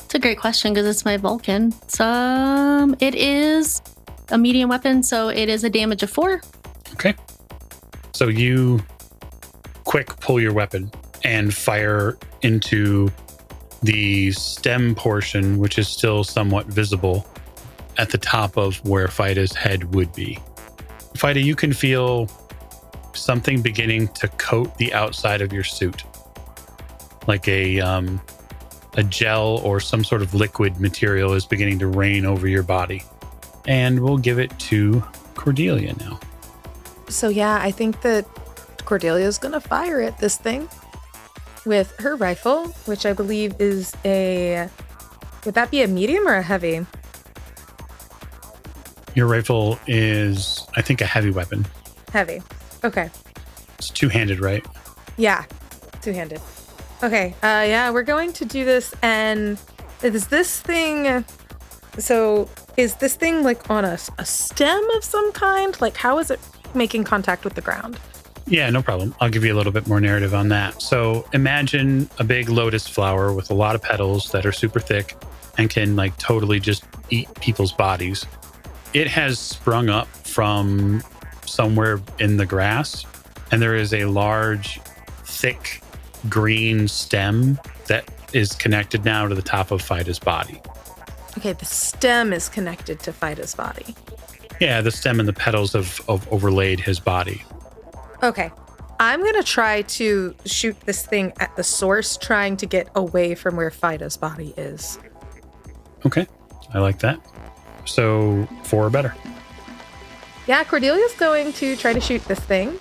It's a great question because it's my Vulcan. So it is a medium weapon, so it is a damage of 4. Okay. So you quick pull your weapon and fire into the stem portion, which is still somewhat visible at the top of where Fida's head would be. Fida, you can feel something beginning to coat the outside of your suit, like a gel or some sort of liquid material is beginning to rain over your body. And we'll give it to Cordelia now. So yeah, I think that Cordelia's gonna fire at this thing with her rifle, which I believe is would that be a medium or a heavy? Your rifle is, I think, a heavy weapon. Heavy. Okay. It's two-handed, right? Yeah. Two-handed. Okay. Yeah, we're going to do this, and is this thing on a stem of some kind? How is it making contact with the ground? Yeah, no problem. I'll give you a little bit more narrative on that. So imagine a big lotus flower with a lot of petals that are super thick and can totally just eat people's bodies. It has sprung up from somewhere in the grass, and there is a large, thick green stem that is connected now to the top of Fida's body. Okay, the stem is connected to Fida's body. Yeah, the stem and the petals have overlaid his body. Okay. I'm going to try to shoot this thing at the source, trying to get away from where Fida's body is. Okay, I like that. So 4 or better. Yeah, Cordelia's going to try to shoot this thing.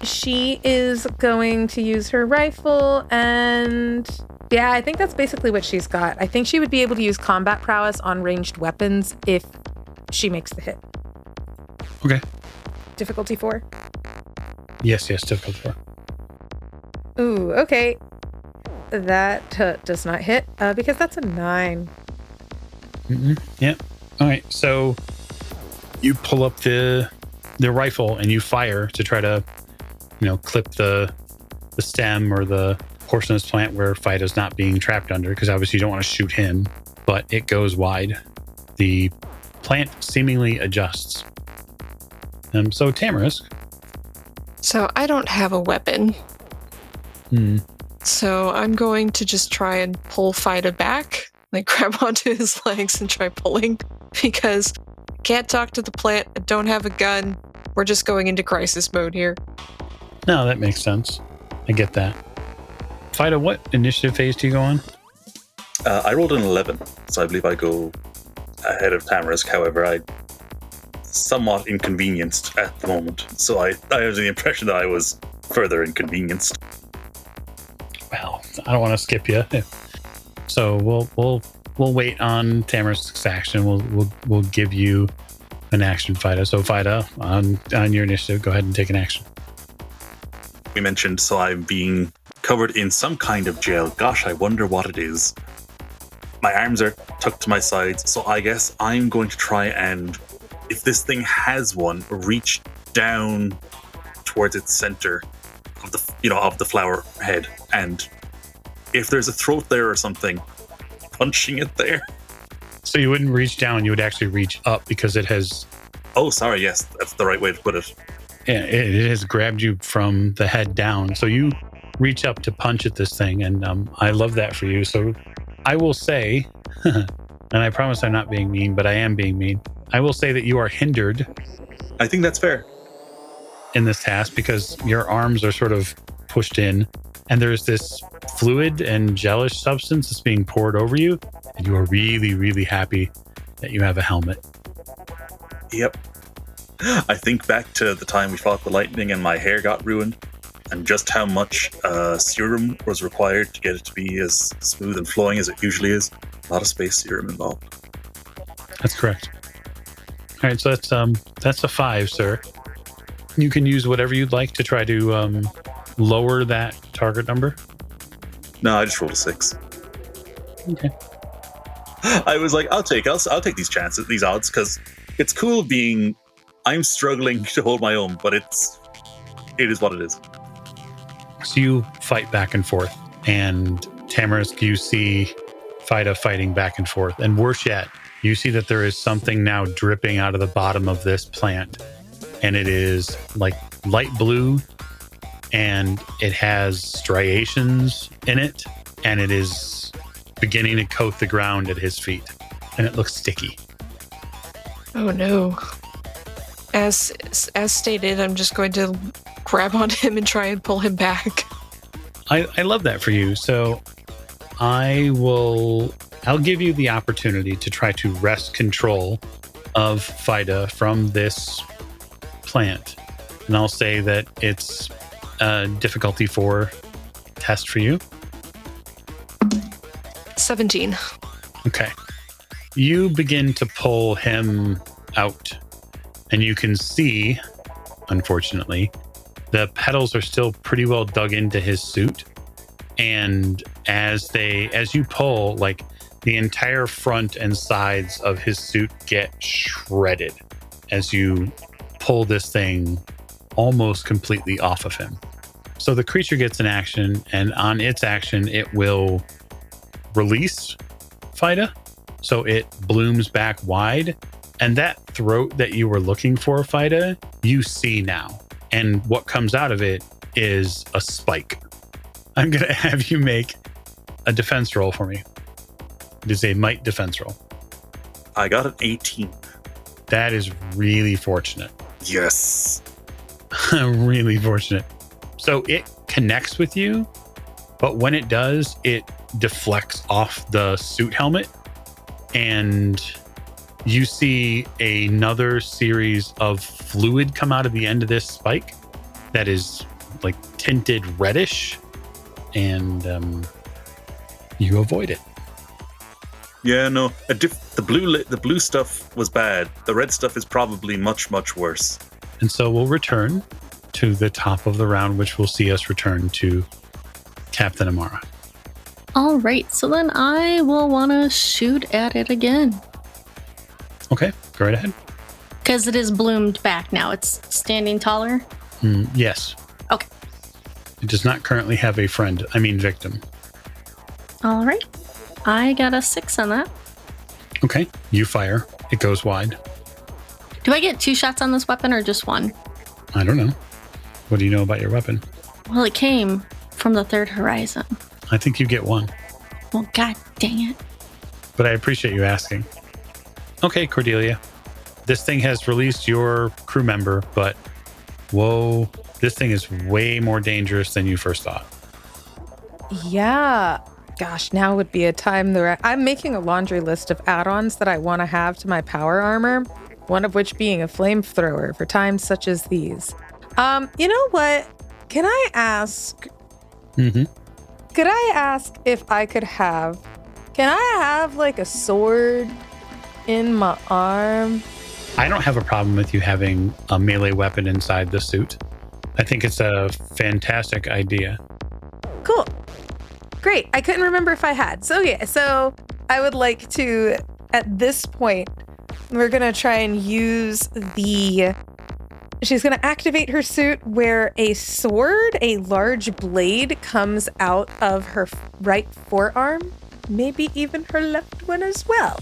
She is going to use her rifle, and yeah, I think that's basically what she's got. I think she would be able to use combat prowess on ranged weapons if she makes the hit. Okay. Difficulty 4? Yes, difficulty 4. Ooh, okay. That does not hit because that's a 9. Yeah. All right. So you pull up the rifle and you fire to try to, clip the stem or the portion of this plant where Fida's not being trapped under, because obviously you don't want to shoot him, but it goes wide. The plant seemingly adjusts So Tamarisk. So I don't have a weapon. So I'm going to just try and pull Fida back, like grab onto his legs and try pulling, because I can't talk to the plant, I don't have a gun, we're just going into crisis mode here. No, that makes sense. I get that. Fida, what initiative phase do you go on? I rolled an 11, so I believe I go ahead of Tamarisk. However, I somewhat inconvenienced at the moment, so I have the impression that I was further inconvenienced. Well, I don't want to skip you, so we'll wait on Tamarisk's action. We'll give you an action, Fida. So Fida, on your initiative, go ahead and take an action. We mentioned, so I'm being covered in some kind of gel. Gosh, I wonder what it is. My arms are tucked to my sides, so I guess I'm going to try and, if this thing has one, reach down towards its center of the flower head, and if there's a throat there or something, punching it there. So you wouldn't reach down; you would actually reach up because it has. Oh, sorry. Yes, that's the right way to put it. Yeah, it has grabbed you from the head down. So you reach up to punch at this thing, and I love that for you. So I will say, and I promise I'm not being mean, but I am being mean. I will say that you are hindered. I think that's fair. In this task because your arms are sort of pushed in, and there's this fluid and gelish substance that's being poured over you, and you are really, really happy that you have a helmet. Yep. I think back to the time we fought the lightning and my hair got ruined, and just how much serum was required to get it to be as smooth and flowing as it usually is. A lot of space serum involved. That's correct. All right, so that's a 5, sir. You can use whatever you'd like to try to lower that target number. No, I just rolled a 6. Okay. I was like, I'll take these chances, these odds, because it's cool being. I'm struggling to hold my own, but it is what it is. So you fight back and forth, and Tamarisk, you see Fida fighting back and forth, and worse yet, you see that there is something now dripping out of the bottom of this plant, and it is like light blue, and it has striations in it, and it is beginning to coat the ground at his feet, and it looks sticky. Oh no. As stated, I'm just going to grab onto him and try and pull him back. I love that for you. So I'll give you the opportunity to try to wrest control of Fida from this plant. And I'll say that it's a difficulty 4 test for you. 17. Okay. You begin to pull him out, and you can see, unfortunately, the petals are still pretty well dug into his suit. And as you pull, like, the entire front and sides of his suit get shredded as you pull this thing almost completely off of him. So the creature gets an action, and on its action, it will release Fida. So it blooms back wide. And that throat that you were looking for, Fida, you see now. And what comes out of it is a spike. I'm going to have you make a defense roll for me. It is a might defense roll. I got an 18. That is really fortunate. Yes. Really fortunate. So it connects with you, but when it does, it deflects off the suit helmet, and you see another series of fluid come out of the end of this spike that is like tinted reddish, and you avoid it. Yeah, no. The blue stuff was bad. The red stuff is probably much, much worse. And so we'll return to the top of the round, which will see us return to Captain Amara. All right, so then I will want to shoot at it again. Okay, go right ahead. Because it is bloomed back now. It's standing taller? Yes. Okay. It does not currently have a victim. All right. I got a 6 on that. Okay, you fire. It goes wide. Do I get 2 shots on this weapon or just 1? I don't know. What do you know about your weapon? Well, it came from the third horizon. I think you get 1. Well, god dang it. But I appreciate you asking. Okay, Cordelia. This thing has released your crew member, but whoa, this thing is way more dangerous than you first thought. Yeah. Gosh, now would be a time I'm making a laundry list of add-ons that I want to have to my power armor, one of which being a flamethrower for times such as these. You know what? Can I ask? Mm-hmm. Could I ask if I could have? Can I have like a sword in my arm? I don't have a problem with you having a melee weapon inside the suit. I think it's a fantastic idea. Cool. Great. I couldn't remember if I had. So yeah, so I would like to, at this point, we're going to try and use she's going to activate her suit where a sword, a large blade, comes out of her right forearm, maybe even her left one as well.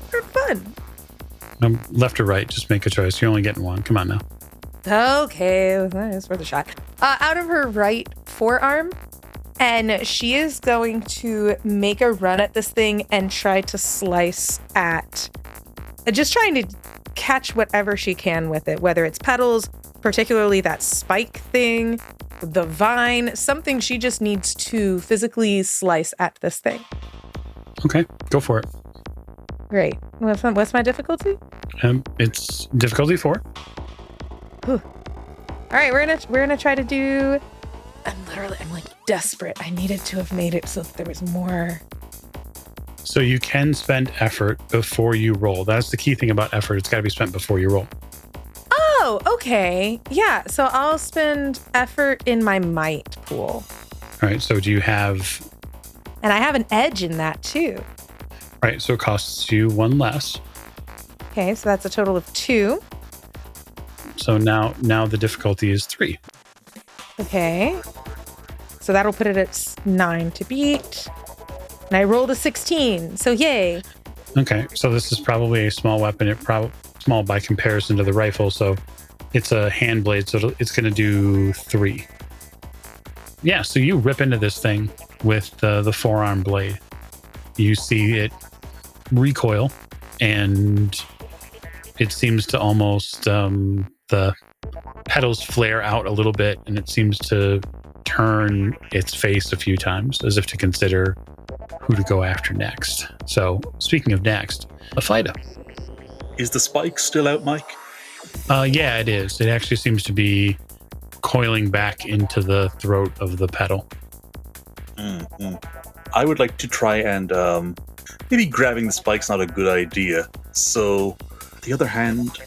For fun. Left or right, just make a choice. You're only getting 1. Come on now. Okay, it's worth a shot. Out of her right forearm, and she is going to make a run at this thing and try to slice at, just trying to catch whatever she can with it, whether it's petals, particularly that spike thing, the vine, something she just needs to physically slice at this thing. Okay, go for it. Great. What's my difficulty? It's difficulty 4. Whew. All right, we're gonna try to do. I'm like desperate. I needed to have made it so that there was more. So you can spend effort before you roll. That's the key thing about effort. It's got to be spent before you roll. Oh, okay. Yeah, so I'll spend effort in my might pool. All right, so do you have... And I have an edge in that too. All right, so it costs you 1 less. Okay, so that's a total of 2. So now the difficulty is 3. Okay. So that'll put it at 9 to beat. And I rolled a 16, so yay. Okay, so this is probably a small weapon. Small by comparison to the rifle, so it's a hand blade, so it's going to do 3. Yeah, so you rip into this thing with the forearm blade. You see it recoil, and it seems to almost the petals flare out a little bit, and it seems to turn its face a few times as if to consider who to go after next. So speaking of next, a fighter. Is the spike still out, Mike? Yeah, it is. It actually seems to be coiling back into the throat of the petal. Mm-hmm. I would like to try and maybe grabbing the spike's not a good idea. So, on the other hand,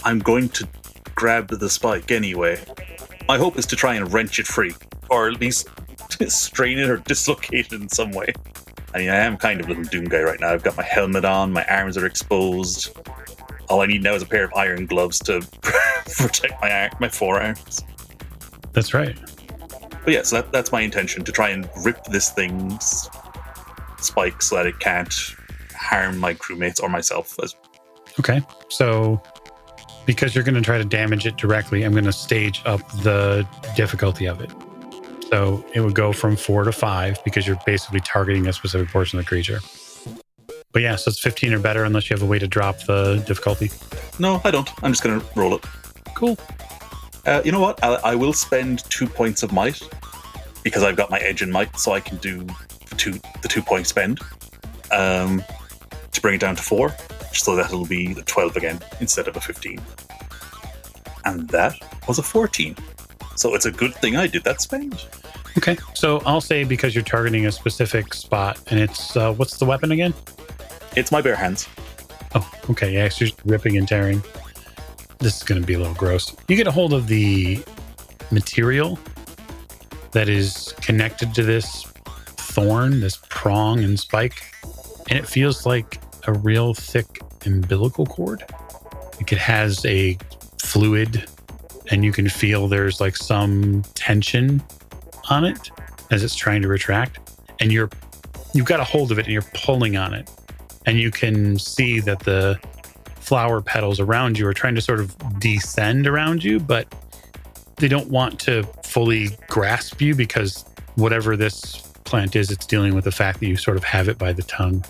I'm going to grab the spike anyway. My hope is to try and wrench it free, or at least strain it or dislocate it in some way. I mean, I am kind of a little Doom guy right now. I've got my helmet on, my arms are exposed. All I need now is a pair of iron gloves to protect my forearms. That's right. But yeah, so that's my intention, to try and rip this thing's spike so that it can't harm my crewmates or myself. Okay, so because you're going to try to damage it directly, I'm going to stage up the difficulty of it. So it would go from 4 to 5 because you're basically targeting a specific portion of the creature. But yeah, so it's 15 or better unless you have a way to drop the difficulty. No, I don't. I'm just going to roll it. Cool. You know what? I will spend 2 points of might because I've got my edge in might, so I can do the 2 point spend to bring it down to 4, so that it'll be the 12 again instead of a 15. And that was a 14. So it's a good thing I did that spend. Okay, so I'll say because you're targeting a specific spot, and it's, what's the weapon again? It's my bare hands. Oh, okay, yeah, so you're just ripping and tearing. This is going to be a little gross. You get a hold of the material that is connected to this thorn, this prong and spike, and it feels like a real thick umbilical cord. Like it has a fluid, and you can feel there's like some tension on it as it's trying to retract, and you've got a hold of it and you're pulling on it, and you can see that the flower petals around you are trying to sort of descend around you, but they don't want to fully grasp you because whatever this plant is, it's dealing with the fact that you sort of have it by the tongue.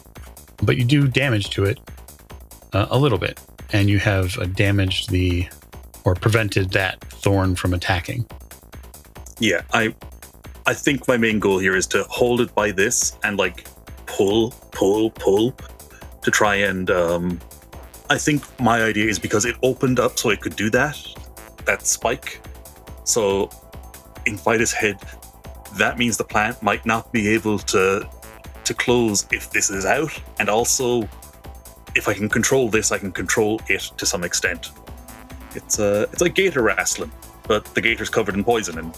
But you do damage to it a little bit, and you have damaged or prevented that thorn from attacking. Yeah, I think my main goal here is to hold it by this and like pull to try and I think my idea is because it opened up so it could do that spike. So in Fida's head, that means the plant might not be able to close if this is out, and also if I can control this, I can control it to some extent. It's like gator wrestling, but the gator's covered in poison and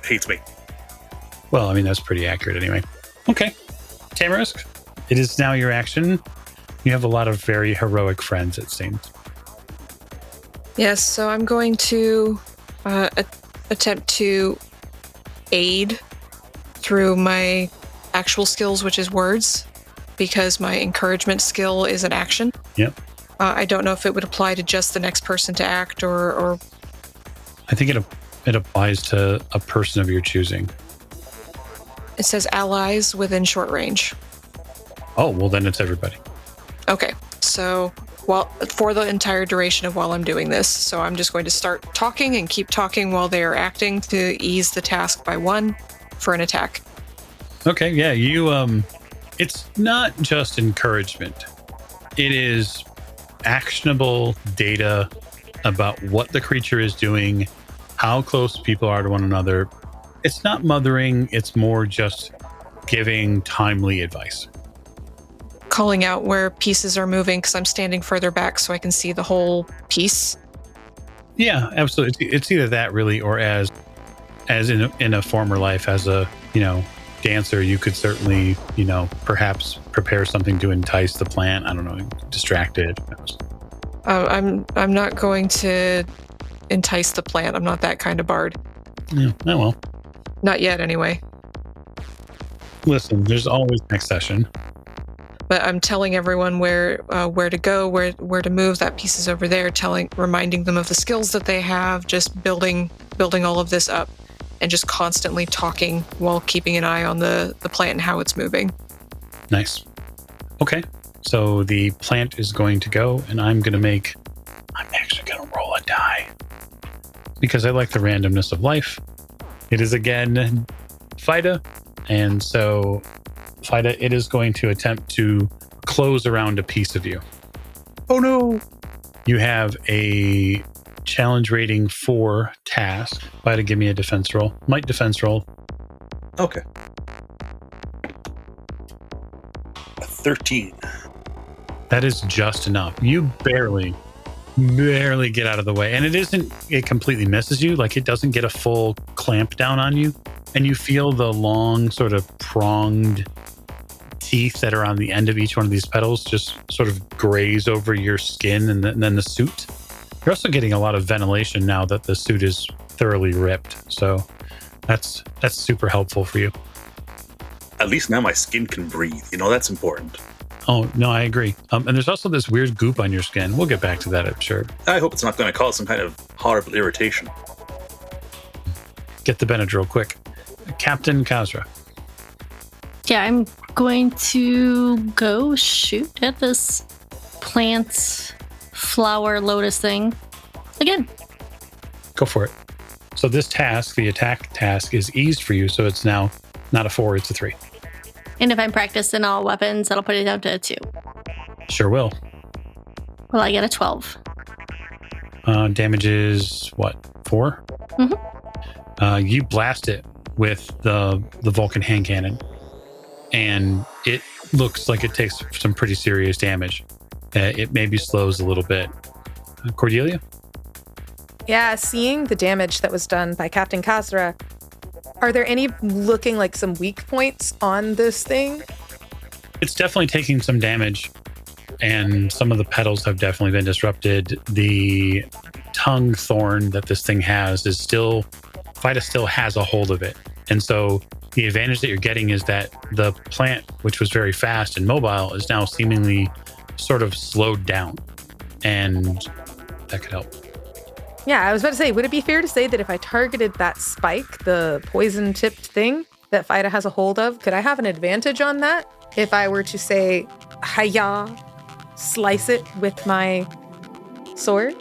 hates me. Well, I mean, that's pretty accurate anyway. Okay. Tamarisk, it is now your action. You have a lot of very heroic friends, it seems. Yes, so I'm going to attempt to aid through my actual skills, which is words, because my encouragement skill is an action. Yep. I don't know if it would apply to just the next person to act or... I think it applies to a person of your choosing. It says allies within short range. Oh, well, then it's everybody. Okay, so for the entire duration of while I'm doing this, so I'm just going to start talking and keep talking while they are acting to ease the task by 1 for an attack. Okay, yeah, you, it's not just encouragement. It is actionable data about what the creature is doing, how close people are to one another. It's not mothering, it's more just giving timely advice. Calling out where pieces are moving because I'm standing further back so I can see the whole piece. Yeah, absolutely. It's either that really, or as in a former life as a, dancer, you could certainly, perhaps prepare something to entice the plant. I don't know, distract it. I'm not going to entice the plant. I'm not that kind of bard. Yeah, oh well. Not yet, anyway. Listen, there's always next session. But I'm telling everyone where to go, where to move. That piece is over there. Reminding them of the skills that they have. Just building all of this up, and just constantly talking while keeping an eye on the plant and how it's moving. Nice. Okay, so the plant is going to go, and I'm actually going to roll a die because I like the randomness of life. It is again Fida, and so Fida, it is going to attempt to close around a piece of you. Oh no! You have a challenge rating 4 task. Fida, give me a defense roll. Might defense roll. Okay. A 13. That is just enough. You barely get out of the way. And it completely misses you. Like, it doesn't get a full clamp down on you. And you feel the long sort of pronged teeth that are on the end of each one of these petals just sort of graze over your skin and then the suit. You're also getting a lot of ventilation now that the suit is thoroughly ripped. So that's super helpful for you. At least now my skin can breathe. That's important. Oh, no, I agree. And there's also this weird goop on your skin. We'll get back to that, I'm sure. I hope it's not going to cause some kind of horrible irritation. Get the Benadryl quick. Captain Kazra. Yeah, I'm going to go shoot at this plant flower lotus thing again. Go for it. So this task, the attack task, is eased for you. So it's now not a 4, it's a 3. And if I'm practiced in all weapons, that'll put it down to a 2. Sure will. Well, I get a 12. Damage is what, 4? Mm-hmm. You blast it with the Vulcan hand cannon, and it looks like it takes some pretty serious damage. It maybe slows a little bit. Cordelia? Yeah, seeing the damage that was done by Captain Kasra, are there any looking like some weak points on this thing? It's definitely taking some damage, and some of the petals have definitely been disrupted. The tongue thorn that this thing has is Fida still has a hold of it. And so the advantage that you're getting is that the plant, which was very fast and mobile, is now seemingly sort of slowed down. and that could help. Yeah, I was about to say, would it be fair to say that if I targeted that spike, the poison-tipped thing that Fida has a hold of, could I have an advantage on that? If I were to say, hiya, slice it with my sword?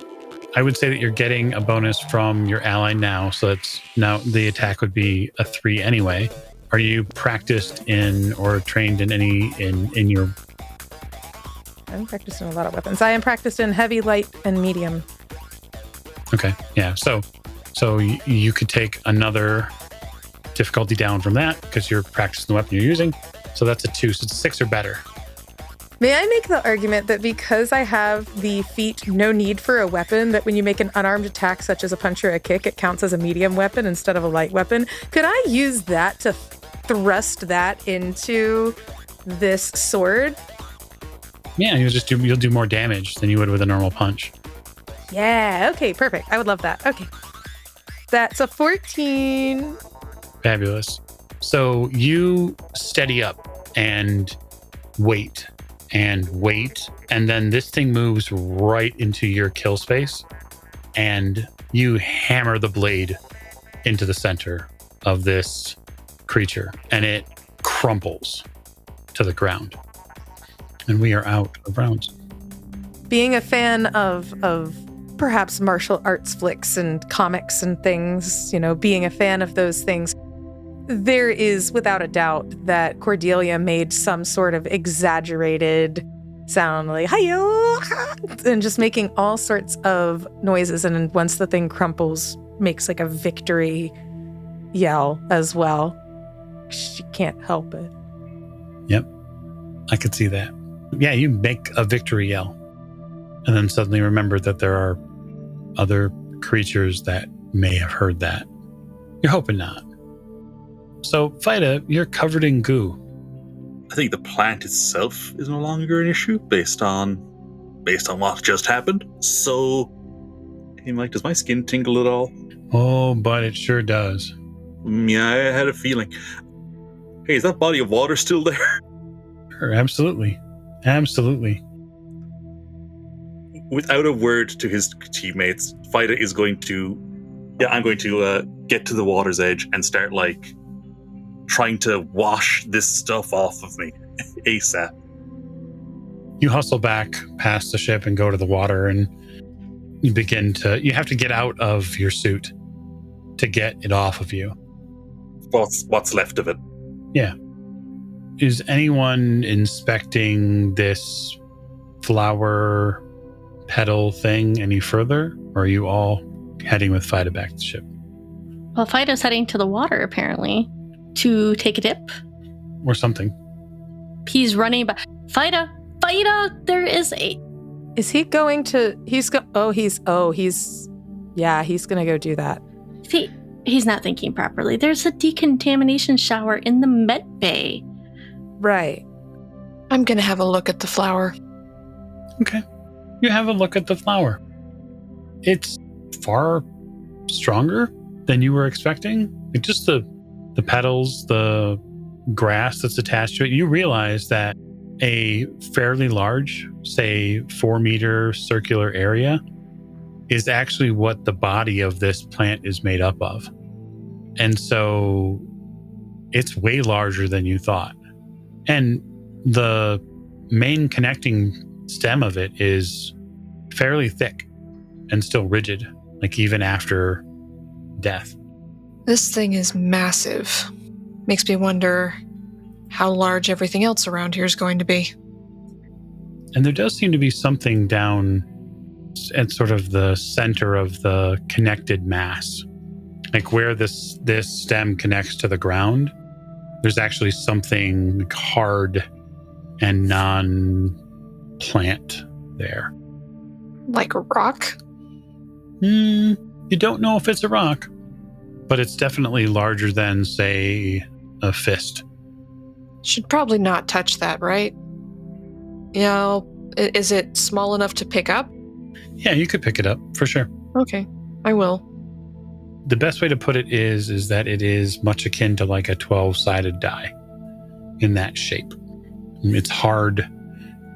I would say that you're getting a bonus from your ally now, so that's now the attack would be a 3 anyway. Are you practiced in or trained in any in your... I'm practiced in a lot of weapons. I am practiced in heavy, light, and medium. Okay, yeah. So you could take another difficulty down from that because you're practicing the weapon you're using. So that's a 2. So it's 6 or better. May I make the argument that because I have the feat no need for a weapon, that when you make an unarmed attack such as a punch or a kick, it counts as a medium weapon instead of a light weapon? Could I use that to thrust that into this sword? Yeah, you'll do more damage than you would with a normal punch. Yeah, okay, perfect. I would love that. Okay. That's a 14. Fabulous. So you steady up and wait, and then this thing moves right into your kill space, and you hammer the blade into the center of this creature, and it crumples to the ground. And we are out of rounds. Being a fan of perhaps martial arts flicks and comics and things, being a fan of those things, there is without a doubt that Cordelia made some sort of exaggerated sound, like hi-yo, and just making all sorts of noises. And once the thing crumples, makes like a victory yell as well. She can't help it. Yep, I could see that. Yeah, you make a victory yell, and then suddenly remember that there are other creatures that may have heard that. You're hoping not. So, Fida, you're covered in goo. I think the plant itself is no longer an issue based on what just happened. So, hey Mike, does my skin tingle at all? Oh, but it sure does. Yeah, I had a feeling. Hey, is that body of water still there? Sure, absolutely. Absolutely. Without a word to his teammates, Fida is going to... Yeah, I'm going to get to the water's edge and start, trying to wash this stuff off of me ASAP. You hustle back past the ship and go to the water, and you have to get out of your suit to get it off of you. What's left of it? Yeah. Is anyone inspecting this flower petal thing any further? Or are you all heading with Fida back to the ship? Well, Fida's heading to the water, apparently, to take a dip. Or something. He's running back. Fida, there is a... Is he going to... he's going to go do that. See, he's not thinking properly. There's a decontamination shower in the med bay. Right. I'm going to have a look at the flower. Okay. You have a look at the flower. It's far stronger than you were expecting. Just the petals, the grass that's attached to it. You realize that a fairly large, say 4-meter circular area is actually what the body of this plant is made up of. And so it's way larger than you thought. And the main connecting stem of it is fairly thick and still rigid, even after death. This thing is massive. Makes me wonder how large everything else around here is going to be. And there does seem to be something down at sort of the center of the connected mass. Where this stem connects to the ground, there's actually something hard and non-plant there. Like a rock? You don't know if it's a rock, but it's definitely larger than, say, a fist. Should probably not touch that, right? Is it small enough to pick up? Yeah, you could pick it up, for sure. Okay, I will. The best way to put it is that it is much akin to a 12-sided die in that shape. It's hard,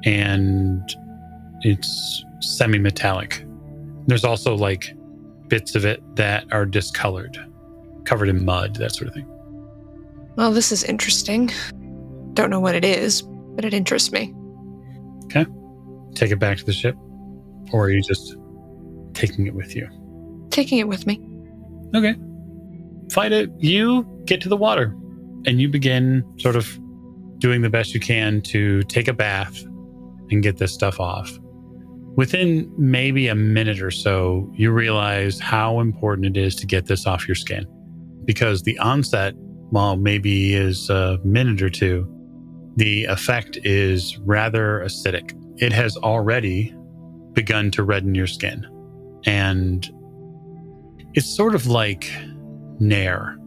and it's semi-metallic. There's also like bits of it that are discolored, covered in mud, that sort of thing. Well, this is interesting. Don't know what it is, but it interests me. Okay. Take it back to the ship? Or are you just taking it with you? Taking it with me. Okay. Fida, you get to the water and you begin sort of doing the best you can to take a bath and get this stuff off. Within maybe a minute or so, you realize how important it is to get this off your skin. Because the onset, while maybe is a minute or two, the effect is rather acidic. It has already begun to redden your skin. And it's sort of like Nair.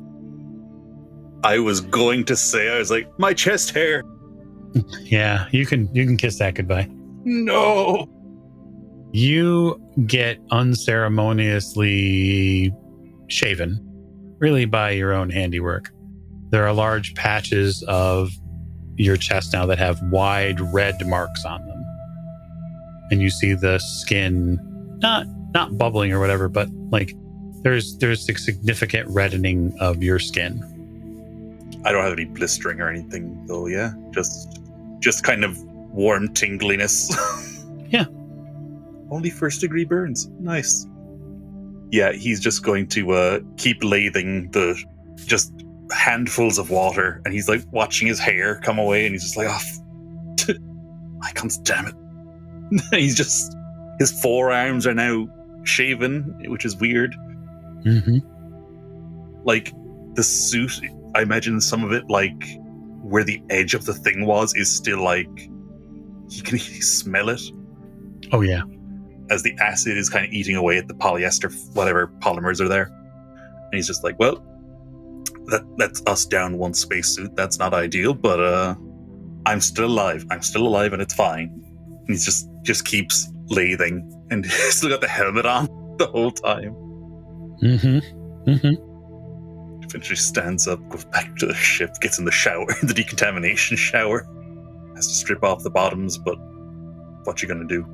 I was going to say, I was like, my chest hair. Yeah, you can kiss that goodbye. No. You get unceremoniously shaven, really by your own handiwork. There are large patches of your chest now that have wide red marks on them. And you see the skin not bubbling or whatever, but like there's a significant reddening of your skin. I don't have any blistering or anything though, yeah. Just kind of warm tingliness. Yeah. Only 1st-degree burns. Nice. Yeah, he's just going to keep lathing the just handfuls of water, and he's like watching his hair come away, and he's just like, oh, icons, damn it. He's just, his forearms are now shaven, which is weird. Mm-hmm. Like, the suit, I imagine some of it, like, where the edge of the thing was, is still like, he can smell it. Oh, yeah. As the acid is kind of eating away at the polyester, whatever polymers are there. And he's just like, well, that's us down one spacesuit. That's not ideal, but I'm still alive. I'm still alive, and it's fine. And he just keeps lathing, and he's still got the helmet on the whole time. Mm-hmm. Mm-hmm. Eventually stands up, goes back to the ship, gets in the shower, the decontamination shower. Has to strip off the bottoms, but what you gonna do?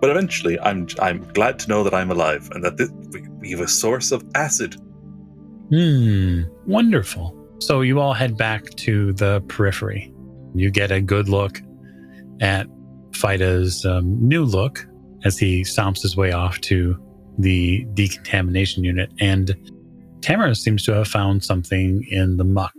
But eventually, I'm glad to know that I'm alive, and that we have a source of acid. Wonderful. So you all head back to the Periphery. You get a good look at Fida's new look as he stomps his way off to the decontamination unit. And Tamara seems to have found something in the muck.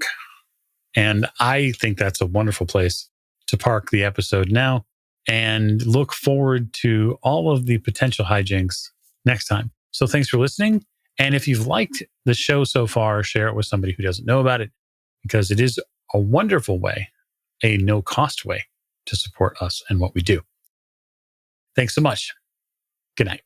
And I think that's a wonderful place to park the episode now and look forward to all of the potential hijinks next time. So thanks for listening. And if you've liked the show so far, share it with somebody who doesn't know about it, because it is a wonderful way, a no-cost way to support us and what we do. Thanks so much. Good night.